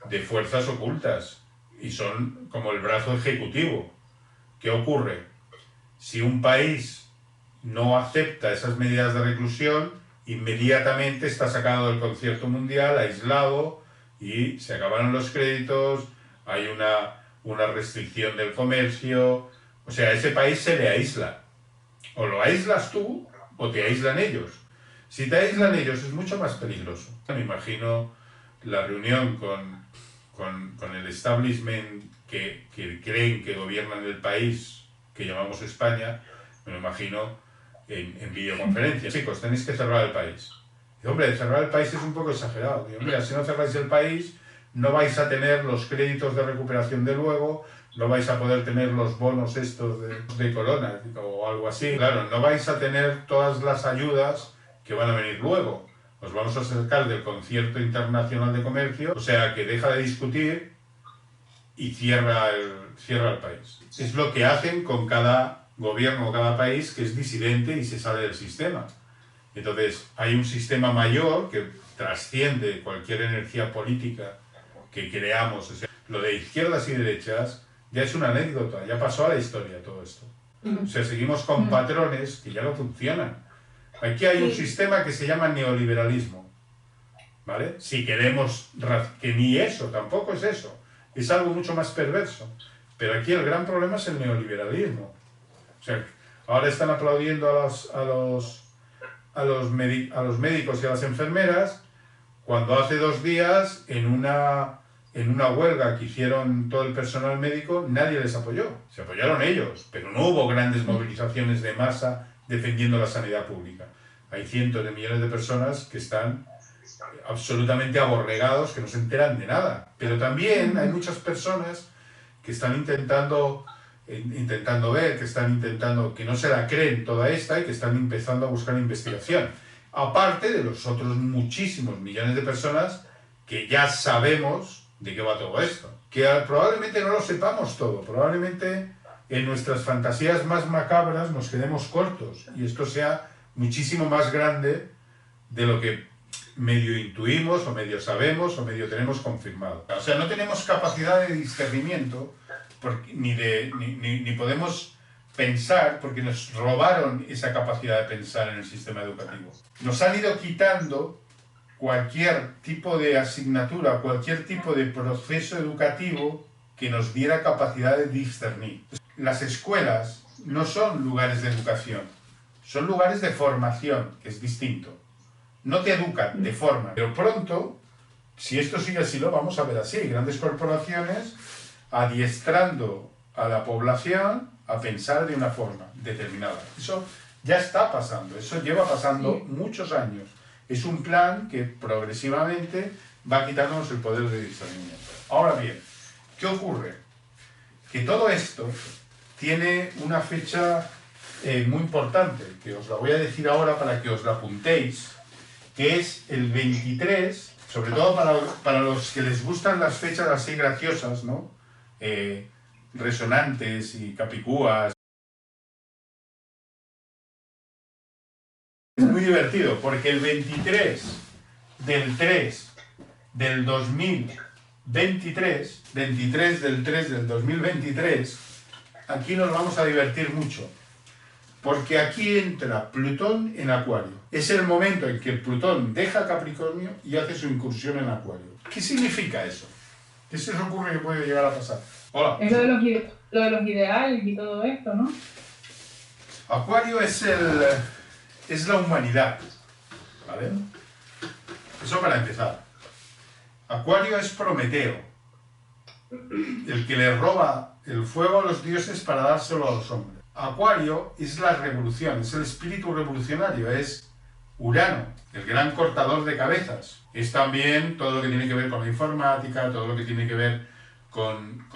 de fuerzas ocultas y son como el brazo ejecutivo. ¿Qué ocurre? Si un país no acepta esas medidas de reclusión, inmediatamente está sacado del concierto mundial, aislado, y se acabaron los créditos, hay una restricción del comercio. O sea, a ese país se le aísla. O lo aíslas tú o te aíslan ellos. Si te aíslan ellos es mucho más peligroso. Me imagino la reunión con el establishment que creen que gobiernan el país que llamamos España, me lo imagino en videoconferencia. Chicos, tenéis que cerrar el país. Y, hombre, cerrar el país es un poco exagerado. Y, hombre, si no cerráis el país, no vais a tener los créditos de recuperación de luego, no vais a poder tener los bonos estos de corona o algo así. Claro, no vais a tener todas las ayudas que van a venir luego. Os vamos a sacar del concierto internacional de comercio, o sea que deja de discutir y cierra el país. Es lo que hacen con cada gobierno o cada país que es disidente y se sale del sistema. Entonces, hay un sistema mayor que trasciende cualquier energía política que creamos. O sea, lo de izquierdas y derechas ya es una anécdota, ya pasó a la historia todo esto. O sea, seguimos con patrones que ya no funcionan. Aquí hay un sistema que se llama neoliberalismo, ¿vale? Si queremos, que ni eso, tampoco es eso, es algo mucho más perverso. Pero aquí el gran problema es el neoliberalismo. O sea, ahora están aplaudiendo a los médicos y a las enfermeras, cuando hace 2 días, en una huelga que hicieron todo el personal médico, nadie les apoyó. Se apoyaron ellos, pero no hubo grandes movilizaciones de masa defendiendo la sanidad pública. Hay cientos de millones de personas que están absolutamente aborregados, que no se enteran de nada. Pero también hay muchas personas que están intentando ver, que no se la creen toda esta y que están empezando a buscar investigación. Aparte de los otros muchísimos millones de personas que ya sabemos de qué va todo esto. Que probablemente no lo sepamos todo, probablemente en nuestras fantasías más macabras nos quedemos cortos y esto sea muchísimo más grande de lo que medio intuimos o medio sabemos o medio tenemos confirmado. O sea, no tenemos capacidad de discernimiento ni podemos pensar porque nos robaron esa capacidad de pensar en el sistema educativo. Nos han ido quitando cualquier tipo de asignatura, cualquier tipo de proceso educativo que nos diera capacidad de discernir. Las escuelas no son lugares de educación, son lugares de formación, que es distinto. No te educan, te forman. Pero pronto, si esto sigue así, lo vamos a ver así. Grandes corporaciones adiestrando a la población a pensar de una forma determinada. Eso ya está pasando, eso lleva pasando muchos años. Es un plan que progresivamente va quitándonos el poder de discernimiento. Ahora bien, ¿qué ocurre? Que todo esto tiene una fecha muy importante, que os la voy a decir ahora para que os la apuntéis, que es el 23, sobre todo para los que les gustan las fechas así graciosas, ¿no? Resonantes y capicúas. Es muy divertido, porque el 23 del 3 del 2023, 23 del 3 del 2023, aquí nos vamos a divertir mucho. Porque aquí entra Plutón en Acuario. Es el momento en que Plutón deja Capricornio y hace su incursión en Acuario. ¿Qué significa eso? ¿Qué se os ocurre que puede llegar a pasar? Hola. Es lo de los ideales y todo esto, ¿no? Acuario es la humanidad, ¿vale? Eso para empezar. Acuario es Prometeo, el que le roba el fuego a los dioses para dárselo a los hombres. Acuario es la revolución, es el espíritu revolucionario, es Urano, el gran cortador de cabezas. Es también todo lo que tiene que ver con la informática, todo lo que tiene que ver con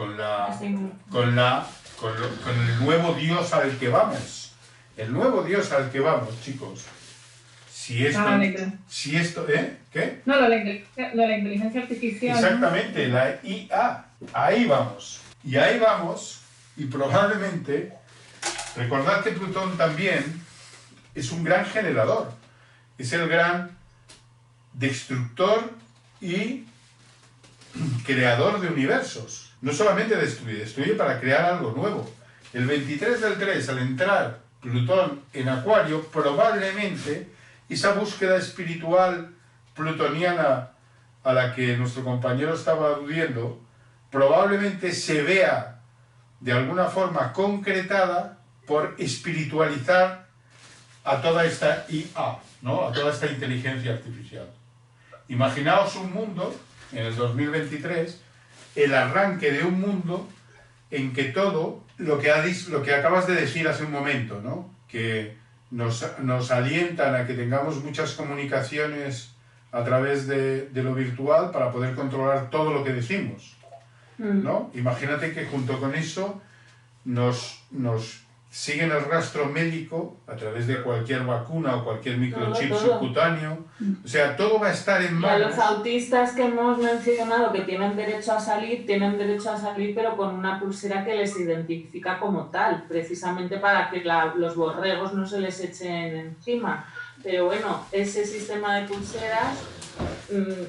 el nuevo dios al que vamos. El nuevo dios al que vamos, chicos. Si esto, ¿qué? No, lo de la inteligencia artificial. Exactamente, ¿no? La IA. Ahí vamos. Y ahí vamos, y probablemente, recordad que Plutón también es un gran generador. Es el gran destructor y creador de universos. No solamente destruye para crear algo nuevo. El 23/3, al entrar Plutón en Acuario, probablemente esa búsqueda espiritual plutoniana a la que nuestro compañero estaba aludiendo, probablemente se vea de alguna forma concretada por espiritualizar a toda esta IA, ¿no? A toda esta inteligencia artificial. Imaginaos un mundo, en el 2023, el arranque de un mundo en que todo lo que acabas de decir hace un momento, ¿no? Que nos alientan a que tengamos muchas comunicaciones a través de lo virtual para poder controlar todo lo que decimos, ¿no? Imagínate que junto con eso nos siguen el rastro médico a través de cualquier vacuna o cualquier microchip subcutáneo. O sea, todo va a estar en manos. Y a los autistas que hemos mencionado que tienen derecho a salir, pero con una pulsera que les identifica como tal, precisamente para que los borregos no se les echen encima. Pero bueno, ese sistema de pulseras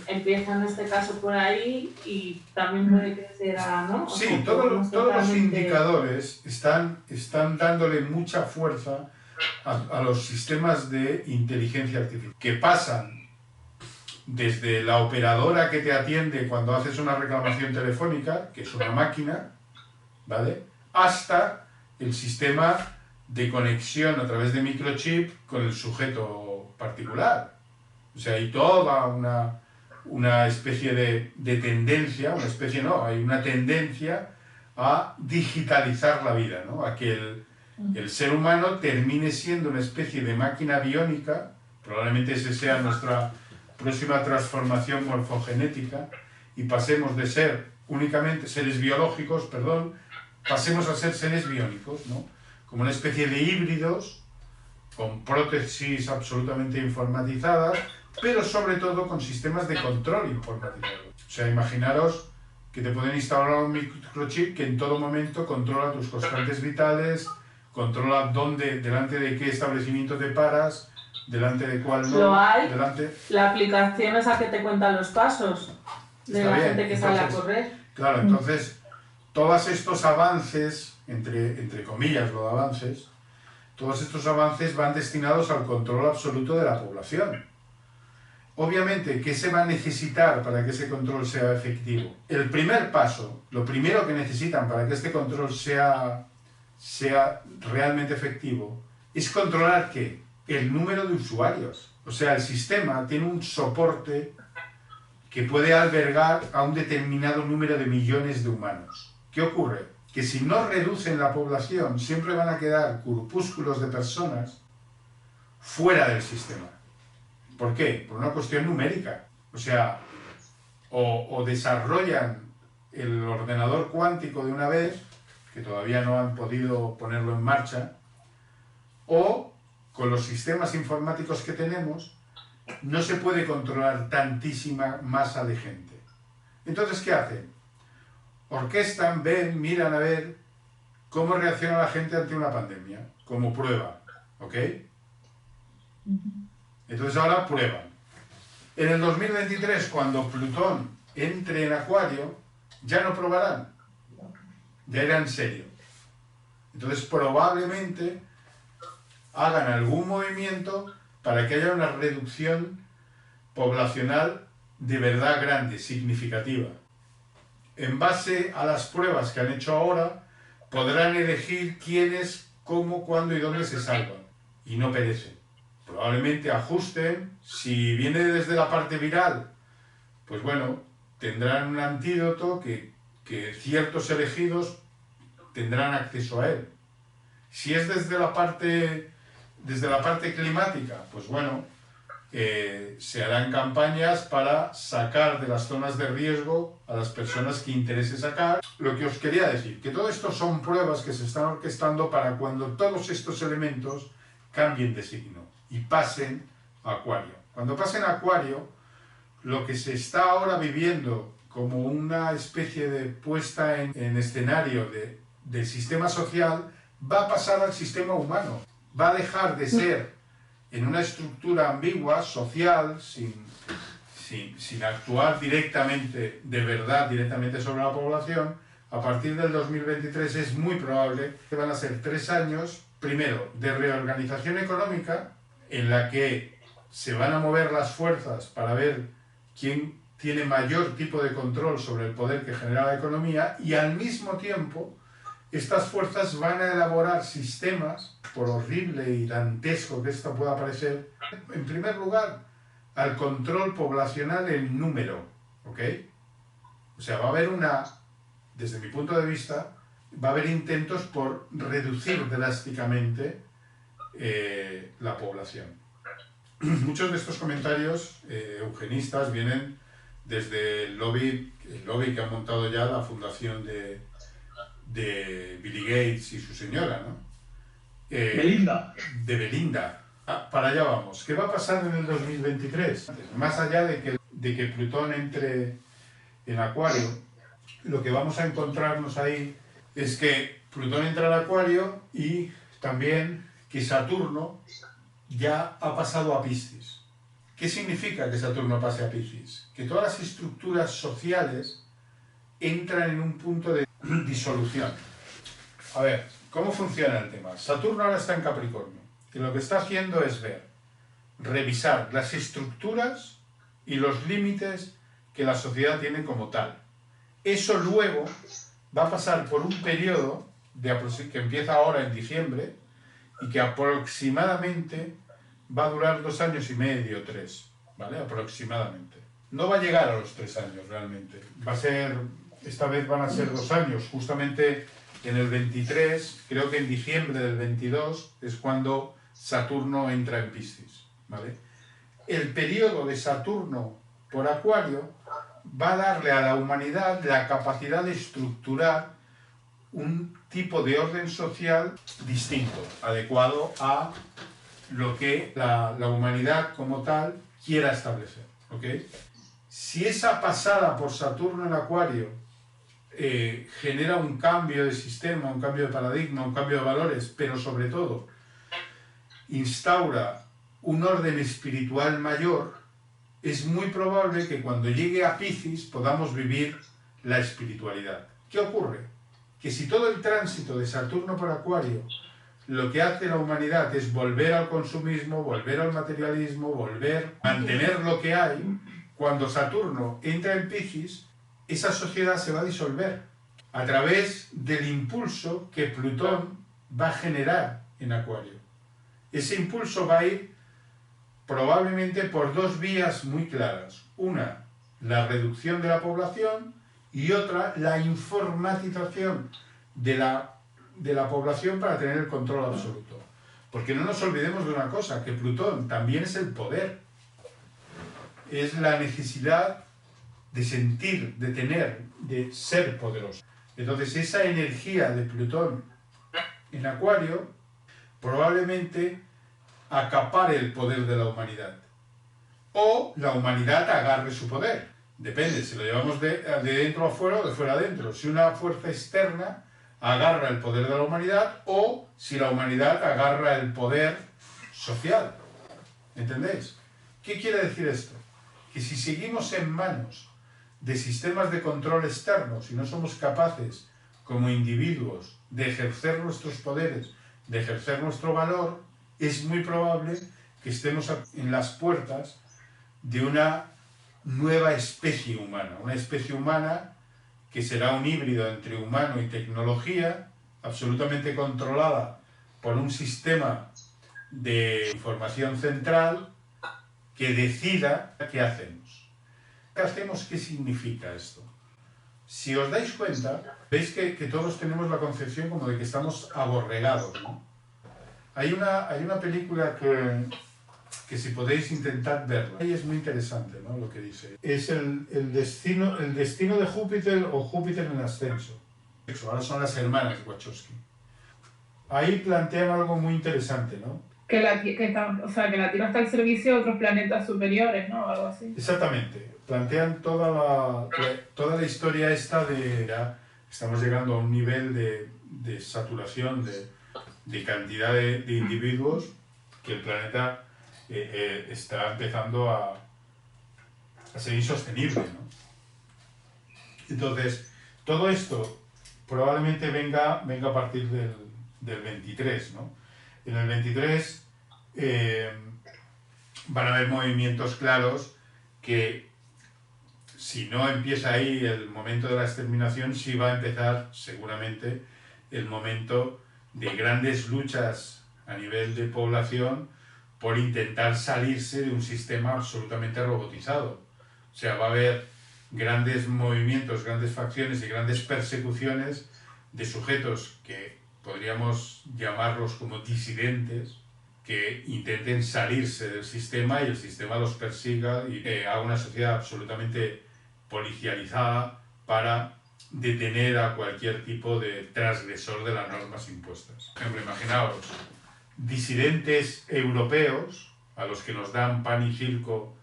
empieza en este caso por ahí y también puede crecer a, ¿no? Sí, todos los indicadores están dándole mucha fuerza a los sistemas de inteligencia artificial, que pasan desde la operadora que te atiende cuando haces una reclamación telefónica, que es una máquina, ¿vale?, hasta el sistema de conexión a través de microchip con el sujeto particular. O sea, hay toda una especie de tendencia, hay una tendencia a digitalizar la vida, ¿no? A que el ser humano termine siendo una especie de máquina biónica, probablemente esa sea nuestra próxima transformación morfogenética, y pasemos de ser únicamente seres biológicos, pasemos a ser seres biónicos, ¿no? Como una especie de híbridos, con prótesis absolutamente informatizadas, pero sobre todo con sistemas de control informatizados. O sea, imaginaros que te pueden instalar un microchip que en todo momento controla tus constantes vitales, controla delante de qué establecimiento te paras, delante de cuál no. Lo hay, la aplicación esa que te cuenta los pasos de la gente que sale a correr. Claro, entonces, todos estos avances, entre comillas los avances, todos estos avances van destinados al control absoluto de la población. Obviamente, ¿qué se va a necesitar para que ese control sea efectivo? El primer paso, lo primero que necesitan para que este control sea realmente efectivo, es controlar ¿qué? El número de usuarios. O sea, el sistema tiene un soporte que puede albergar a un determinado número de millones de humanos. ¿Qué ocurre? Que si no reducen la población, siempre van a quedar grupúsculos de personas fuera del sistema. ¿Por qué? Por una cuestión numérica. O sea, o desarrollan el ordenador cuántico de una vez, que todavía no han podido ponerlo en marcha, o con los sistemas informáticos que tenemos, no se puede controlar tantísima masa de gente. Entonces, ¿qué hacen? Orquestan, miran a ver cómo reacciona la gente ante una pandemia, como prueba, ¿ok? Entonces ahora prueban. En el 2023, cuando Plutón entre en Acuario, ya no probarán, ya irá en serio. Entonces probablemente hagan algún movimiento para que haya una reducción poblacional de verdad grande, significativa. En base a las pruebas que han hecho ahora, podrán elegir quiénes, cómo, cuándo y dónde se salvan y no perecen. Probablemente ajusten, si viene desde la parte viral, pues bueno, tendrán un antídoto que ciertos elegidos tendrán acceso a él. Si es desde la parte climática, pues bueno, se harán campañas para sacar de las zonas de riesgo a las personas que interese sacar. Lo que os quería decir, que todo esto son pruebas que se están orquestando para cuando todos estos elementos cambien de signo y pasen a Acuario. Cuando pasen a Acuario, lo que se está ahora viviendo como una especie de puesta en escenario del sistema social va a pasar al sistema humano. Va a dejar de ser en una estructura ambigua, social, sin actuar directamente, de verdad, directamente sobre la población. A partir del 2023 es muy probable que van a ser 3 años, primero, de reorganización económica, en la que se van a mover las fuerzas para ver quién tiene mayor tipo de control sobre el poder que genera la economía, y al mismo tiempo estas fuerzas van a elaborar sistemas, por horrible y dantesco que esto pueda parecer, en primer lugar, al control poblacional en número, ¿ok? O sea, va a haber desde mi punto de vista, va a haber intentos por reducir drásticamente la población. Muchos de estos comentarios eugenistas vienen desde el lobby que ha montado ya la fundación de Billy Gates y su señora, ¿no? Belinda. De Belinda. Para allá vamos. ¿Qué va a pasar en el 2023? Más allá de que Plutón entre en Acuario, lo que vamos a encontrarnos ahí es que Plutón entra en Acuario y también que Saturno ya ha pasado a Piscis. ¿Qué significa que Saturno pase a Piscis? Que todas las estructuras sociales entran en un punto de disolución. A ver, ¿cómo funciona el tema? Saturno ahora está en Capricornio y lo que está haciendo es revisar las estructuras y los límites que la sociedad tiene como tal. Eso luego va a pasar por un periodo que empieza ahora en diciembre y que aproximadamente va a durar 2 años y medio, 3, ¿vale? Aproximadamente. No va a llegar a los 3 años realmente. Esta vez van a ser 2 años. Justamente en el 23, creo que en diciembre del 22, es cuando Saturno entra en Piscis, ¿vale? El periodo de Saturno por Acuario va a darle a la humanidad la capacidad de estructurar un tipo de orden social distinto, adecuado a lo que la humanidad como tal quiera establecer, ¿ok? Si esa pasada por Saturno en Acuario genera un cambio de sistema, un cambio de paradigma, un cambio de valores, pero sobre todo instaura un orden espiritual mayor, es muy probable que cuando llegue a Piscis podamos vivir la espiritualidad. ¿Qué ocurre? Que si todo el tránsito de Saturno por Acuario lo que hace la humanidad es volver al consumismo, volver al materialismo, mantener lo que hay, cuando Saturno entra en Piscis, esa sociedad se va a disolver a través del impulso que Plutón va a generar en Acuario. Ese impulso va a ir probablemente por 2 vías muy claras. Una, la reducción de la población, y otra, la informatización de la población para tener el control absoluto. Porque no nos olvidemos de una cosa, que Plutón también es el poder. Es la necesidad de sentir, de tener, de ser poderoso. Entonces esa energía de Plutón en Acuario probablemente acapare el poder de la humanidad. O la humanidad agarre su poder. Depende si lo llevamos de dentro a fuera o de fuera a dentro. Si una fuerza externa agarra el poder de la humanidad o si la humanidad agarra el poder social. ¿Entendéis? ¿Qué quiere decir esto? Que si seguimos en manos de sistemas de control externos y no somos capaces como individuos de ejercer nuestros poderes, de ejercer nuestro valor, es muy probable que estemos en las puertas de una nueva especie humana, una especie humana que será un híbrido entre humano y tecnología, absolutamente controlada por un sistema de información central que decida qué hacemos. ¿Qué hacemos? ¿Qué significa esto? Si os dais cuenta, veis que todos tenemos la concepción como de que estamos aborregados, ¿no? Hay una película que si podéis intentad verla. Y es muy interesante, ¿no?, lo que dice. Es el destino de Júpiter o Júpiter en ascenso. Ahora son las hermanas Wachowski. Ahí plantean algo muy interesante, ¿no? Que la Tierra está al servicio de otros planetas superiores, ¿no? Algo así. Exactamente. Plantean toda la historia esta de... Ya estamos llegando a un nivel de saturación, de cantidad de individuos, que el planeta está empezando a ser insostenible, ¿no? Entonces, todo esto probablemente venga a partir del 23, ¿no? En el 23 van a haber movimientos claros que, si no empieza ahí el momento de la exterminación, sí va a empezar seguramente el momento de grandes luchas a nivel de población por intentar salirse de un sistema absolutamente robotizado. O sea, va a haber grandes movimientos, grandes facciones y grandes persecuciones de sujetos que podríamos llamarlos como disidentes, que intenten salirse del sistema y el sistema los persiga y haga una sociedad absolutamente policializada para detener a cualquier tipo de transgresor de las normas impuestas. Por ejemplo, imaginaos disidentes europeos a los que nos dan pan y circo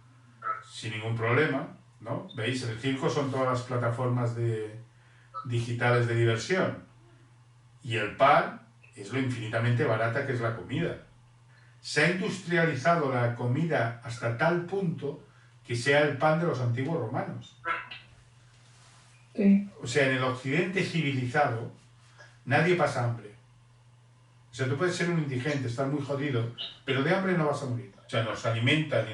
sin ningún problema, ¿no? ¿Veis? El circo son todas las plataformas digitales de diversión y el pan es lo infinitamente barata que es la comida. Se ha industrializado la comida hasta tal punto que sea el pan de los antiguos romanos. Sí. O sea, en el occidente civilizado nadie pasa hambre. O sea, tú puedes ser un indigente, estar muy jodido, pero de hambre no vas a morir. O sea, nos alimentan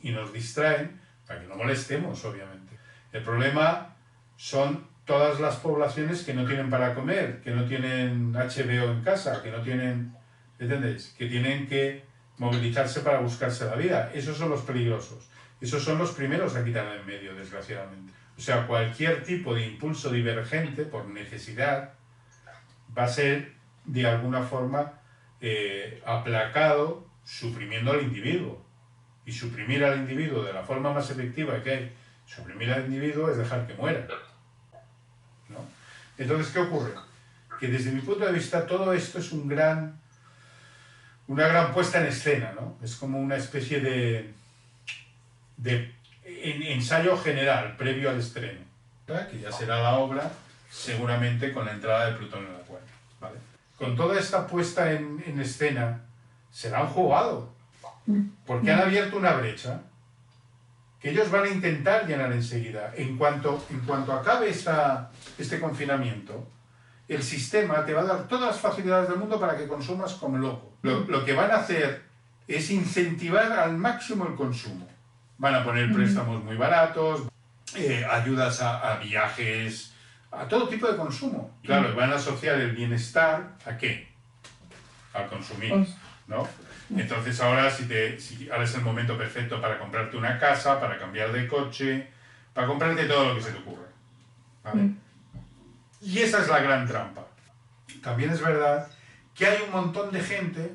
y nos distraen para que no molestemos, obviamente. El problema son todas las poblaciones que no tienen para comer, que no tienen HBO en casa, que no tienen... ¿Entendéis? Que tienen que movilizarse para buscarse la vida. Esos son los peligrosos. Esos son los primeros a quitar en medio, desgraciadamente. O sea, cualquier tipo de impulso divergente por necesidad va a ser, de alguna forma, aplacado, suprimiendo al individuo. Y suprimir al individuo de la forma más efectiva que hay, suprimir al individuo es dejar que muera, ¿no? Entonces, ¿qué ocurre? Que desde mi punto de vista todo esto es una gran puesta en escena, ¿no? Es como una especie de ensayo general previo al estreno, ¿verdad? Que ya será la obra seguramente con la entrada de Plutón en Acuario, ¿vale? Con toda esta puesta en escena se la han jugado, porque han abierto una brecha que ellos van a intentar llenar enseguida. En cuanto acabe este confinamiento, el sistema te va a dar todas las facilidades del mundo para que consumas como loco. Lo que van a hacer es incentivar al máximo el consumo. Van a poner préstamos muy baratos, ayudas a viajes, a todo tipo de consumo. Claro, van a asociar el bienestar ¿a qué? Al consumir, ¿no? Entonces ahora ahora es el momento perfecto para comprarte una casa, para cambiar de coche, para comprarte todo lo que se te ocurra, ¿vale? Y esa es la gran trampa. También es verdad que hay un montón de gente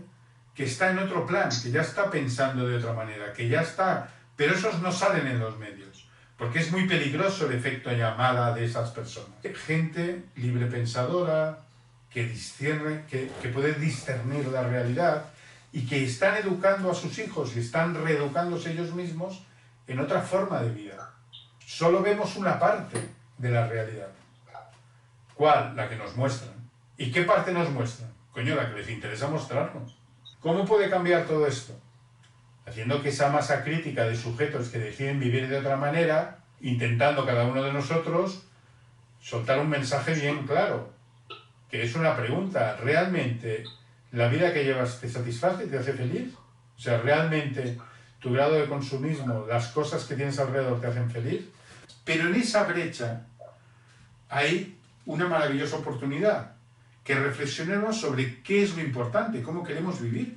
que está en otro plan, que ya está pensando de otra manera, que ya está... Pero esos no salen en los medios, porque es muy peligroso el efecto llamada de esas personas. Gente librepensadora, que puede discernir la realidad y que están educando a sus hijos y están reeducándose ellos mismos en otra forma de vida. Solo vemos una parte de la realidad. ¿Cuál? La que nos muestran. ¿Y qué parte nos muestran? Coño, la que les interesa mostrarnos. ¿Cómo puede cambiar todo esto? Haciendo que esa masa crítica de sujetos que deciden vivir de otra manera, intentando cada uno de nosotros soltar un mensaje bien claro, que es una pregunta: ¿realmente la vida que llevas te satisface, te hace feliz? O sea, ¿realmente tu grado de consumismo, las cosas que tienes alrededor te hacen feliz? Pero en esa brecha hay una maravillosa oportunidad, que reflexionemos sobre qué es lo importante, cómo queremos vivir.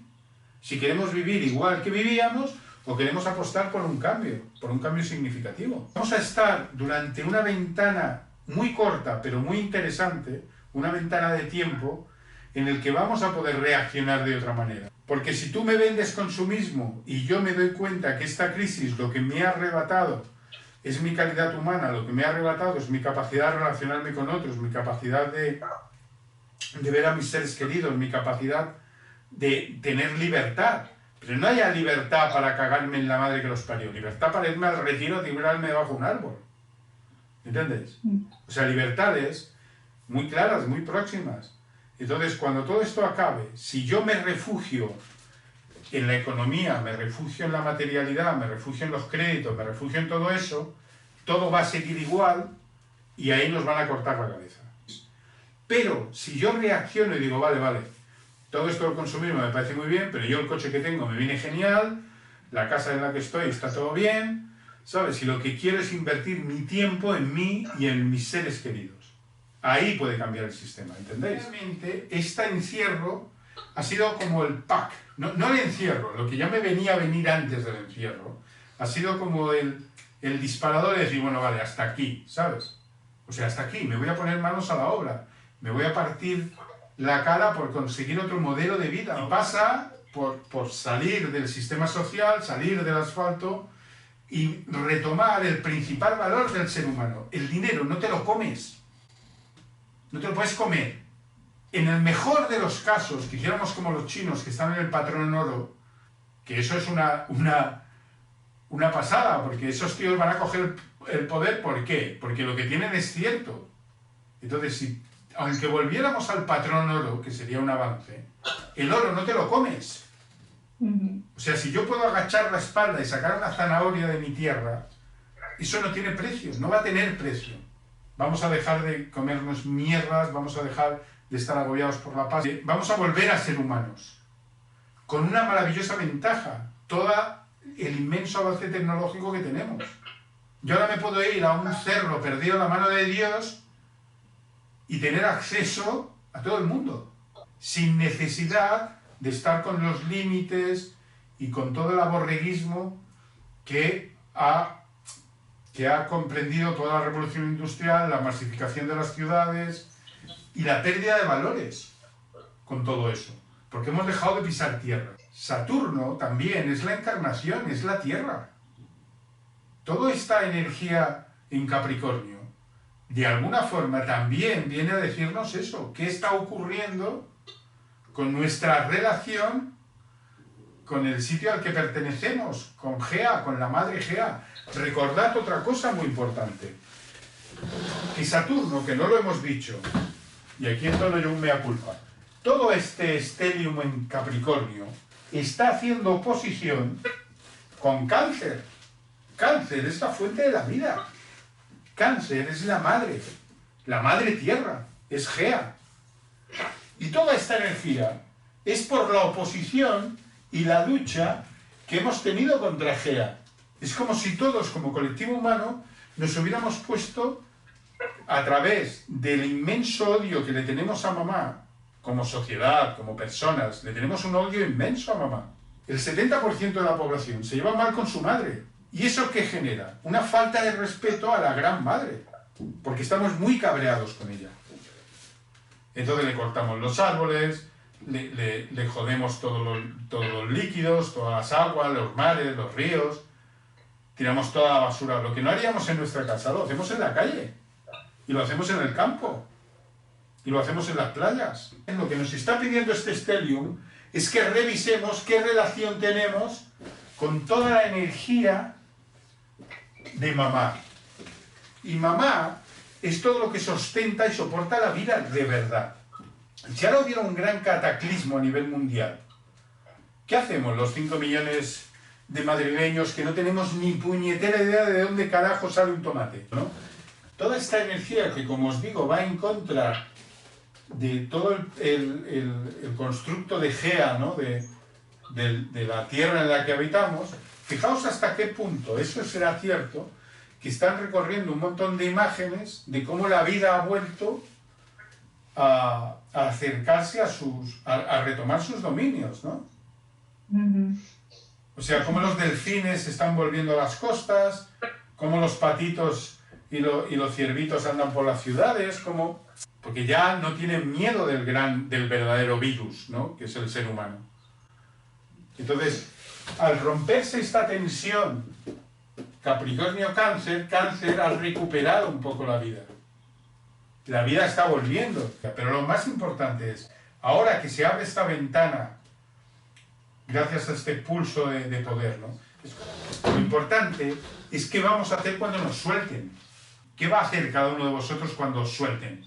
Si queremos vivir igual que vivíamos o queremos apostar por un cambio significativo. Vamos a estar durante una ventana muy corta, pero muy interesante, una ventana de tiempo en el que vamos a poder reaccionar de otra manera. Porque si tú me vendes consumismo y yo me doy cuenta que esta crisis lo que me ha arrebatado es mi calidad humana, lo que me ha arrebatado es mi capacidad de relacionarme con otros, mi capacidad de ver a mis seres queridos, mi capacidad de tener libertad. Pero no haya libertad para cagarme en la madre que los parió, libertad para irme al retiro a tirarme debajo de un árbol. ¿Entiendes? O sea, libertades muy claras, muy próximas. Entonces, cuando todo esto acabe, si yo me refugio en la economía, me refugio en la materialidad, me refugio en los créditos, me refugio en todo eso, todo va a seguir igual y ahí nos van a cortar la cabeza. Pero si yo reacciono y digo, vale, todo esto del consumismo me parece muy bien, pero yo el coche que tengo me viene genial, la casa en la que estoy está todo bien, ¿sabes? Y lo que quiero es invertir mi tiempo en mí y en mis seres queridos. Ahí puede cambiar el sistema, ¿entendéis? Realmente, este encierro ha sido como el pack, no el encierro, lo que ya me venía a venir antes del encierro, ha sido como el disparador de decir, bueno, vale, hasta aquí, ¿sabes? O sea, hasta aquí, me voy a poner manos a la obra, me voy a partir la cara por conseguir otro modelo de vida. Y pasa por salir del sistema social, salir del asfalto y retomar el principal valor del ser humano. El dinero no te lo comes. No te lo puedes comer. En el mejor de los casos, que hiciéramos como los chinos que están en el patrón en oro, que eso es una pasada, porque esos tíos van a coger el poder, ¿por qué? Porque lo que tienen es cierto. Entonces, aunque volviéramos al patrón oro, que sería un avance, el oro no te lo comes. O sea, si yo puedo agachar la espalda y sacar una zanahoria de mi tierra, eso no tiene precio, no va a tener precio. Vamos a dejar de comernos mierdas, vamos a dejar de estar agobiados por la paz. Vamos a volver a ser humanos, con una maravillosa ventaja, todo el inmenso avance tecnológico que tenemos. Yo ahora me puedo ir a un cerro perdido en la mano de Dios y tener acceso a todo el mundo, sin necesidad de estar con los límites y con todo el aborreguismo que ha comprendido toda la revolución industrial, la masificación de las ciudades y la pérdida de valores con todo eso, porque hemos dejado de pisar tierra. Saturno también es la encarnación, es la Tierra. Toda esta energía en Capricornio, de alguna forma también viene a decirnos eso, qué está ocurriendo con nuestra relación con el sitio al que pertenecemos, con Gea, con la madre Gea. Recordad otra cosa muy importante, que Saturno, que no lo hemos dicho, y aquí entono yo un mea culpa, todo este estelium en Capricornio está haciendo oposición con Cáncer. Cáncer es la fuente de la vida. Cáncer es la madre tierra, es Gea. Y toda esta energía es por la oposición y la lucha que hemos tenido contra Gea. Es como si todos, como colectivo humano, nos hubiéramos puesto, a través del inmenso odio que le tenemos a mamá, como sociedad, como personas, le tenemos un odio inmenso a mamá. El 70% de la población se lleva mal con su madre. ¿Y eso qué genera? Una falta de respeto a la gran madre, porque estamos muy cabreados con ella. Entonces le cortamos los árboles, le jodemos todos los líquidos, todas las aguas, los mares, los ríos, tiramos toda la basura. Lo que no haríamos en nuestra casa lo hacemos en la calle, y lo hacemos en el campo, y lo hacemos en las playas. Lo que nos está pidiendo este stellium es que revisemos qué relación tenemos con toda la energía de mamá. Y mamá es todo lo que sustenta y soporta la vida de verdad. Si ahora hubiera un gran cataclismo a nivel mundial, ¿qué hacemos los 5 millones de madrileños que no tenemos ni puñetera idea de dónde carajo sale un tomate, ¿no? Toda esta energía que, como os digo, va en contra de todo el constructo de Gea, ¿no? de la tierra en la que habitamos, fijaos hasta qué punto eso será cierto, que están recorriendo un montón de imágenes de cómo la vida ha vuelto a acercarse a retomar sus dominios, ¿no? O sea, cómo los delfines están volviendo a las costas, cómo los patitos y los ciervitos andan por las ciudades, porque ya no tienen miedo del verdadero virus, ¿no? Que es el ser humano. Entonces, al romperse esta tensión, Capricornio-Cáncer, Cáncer ha recuperado un poco la vida. La vida está volviendo. Pero lo más importante es, ahora que se abre esta ventana, gracias a este pulso de poder, ¿no? Lo importante es qué vamos a hacer cuando nos suelten. ¿Qué va a hacer cada uno de vosotros cuando os suelten?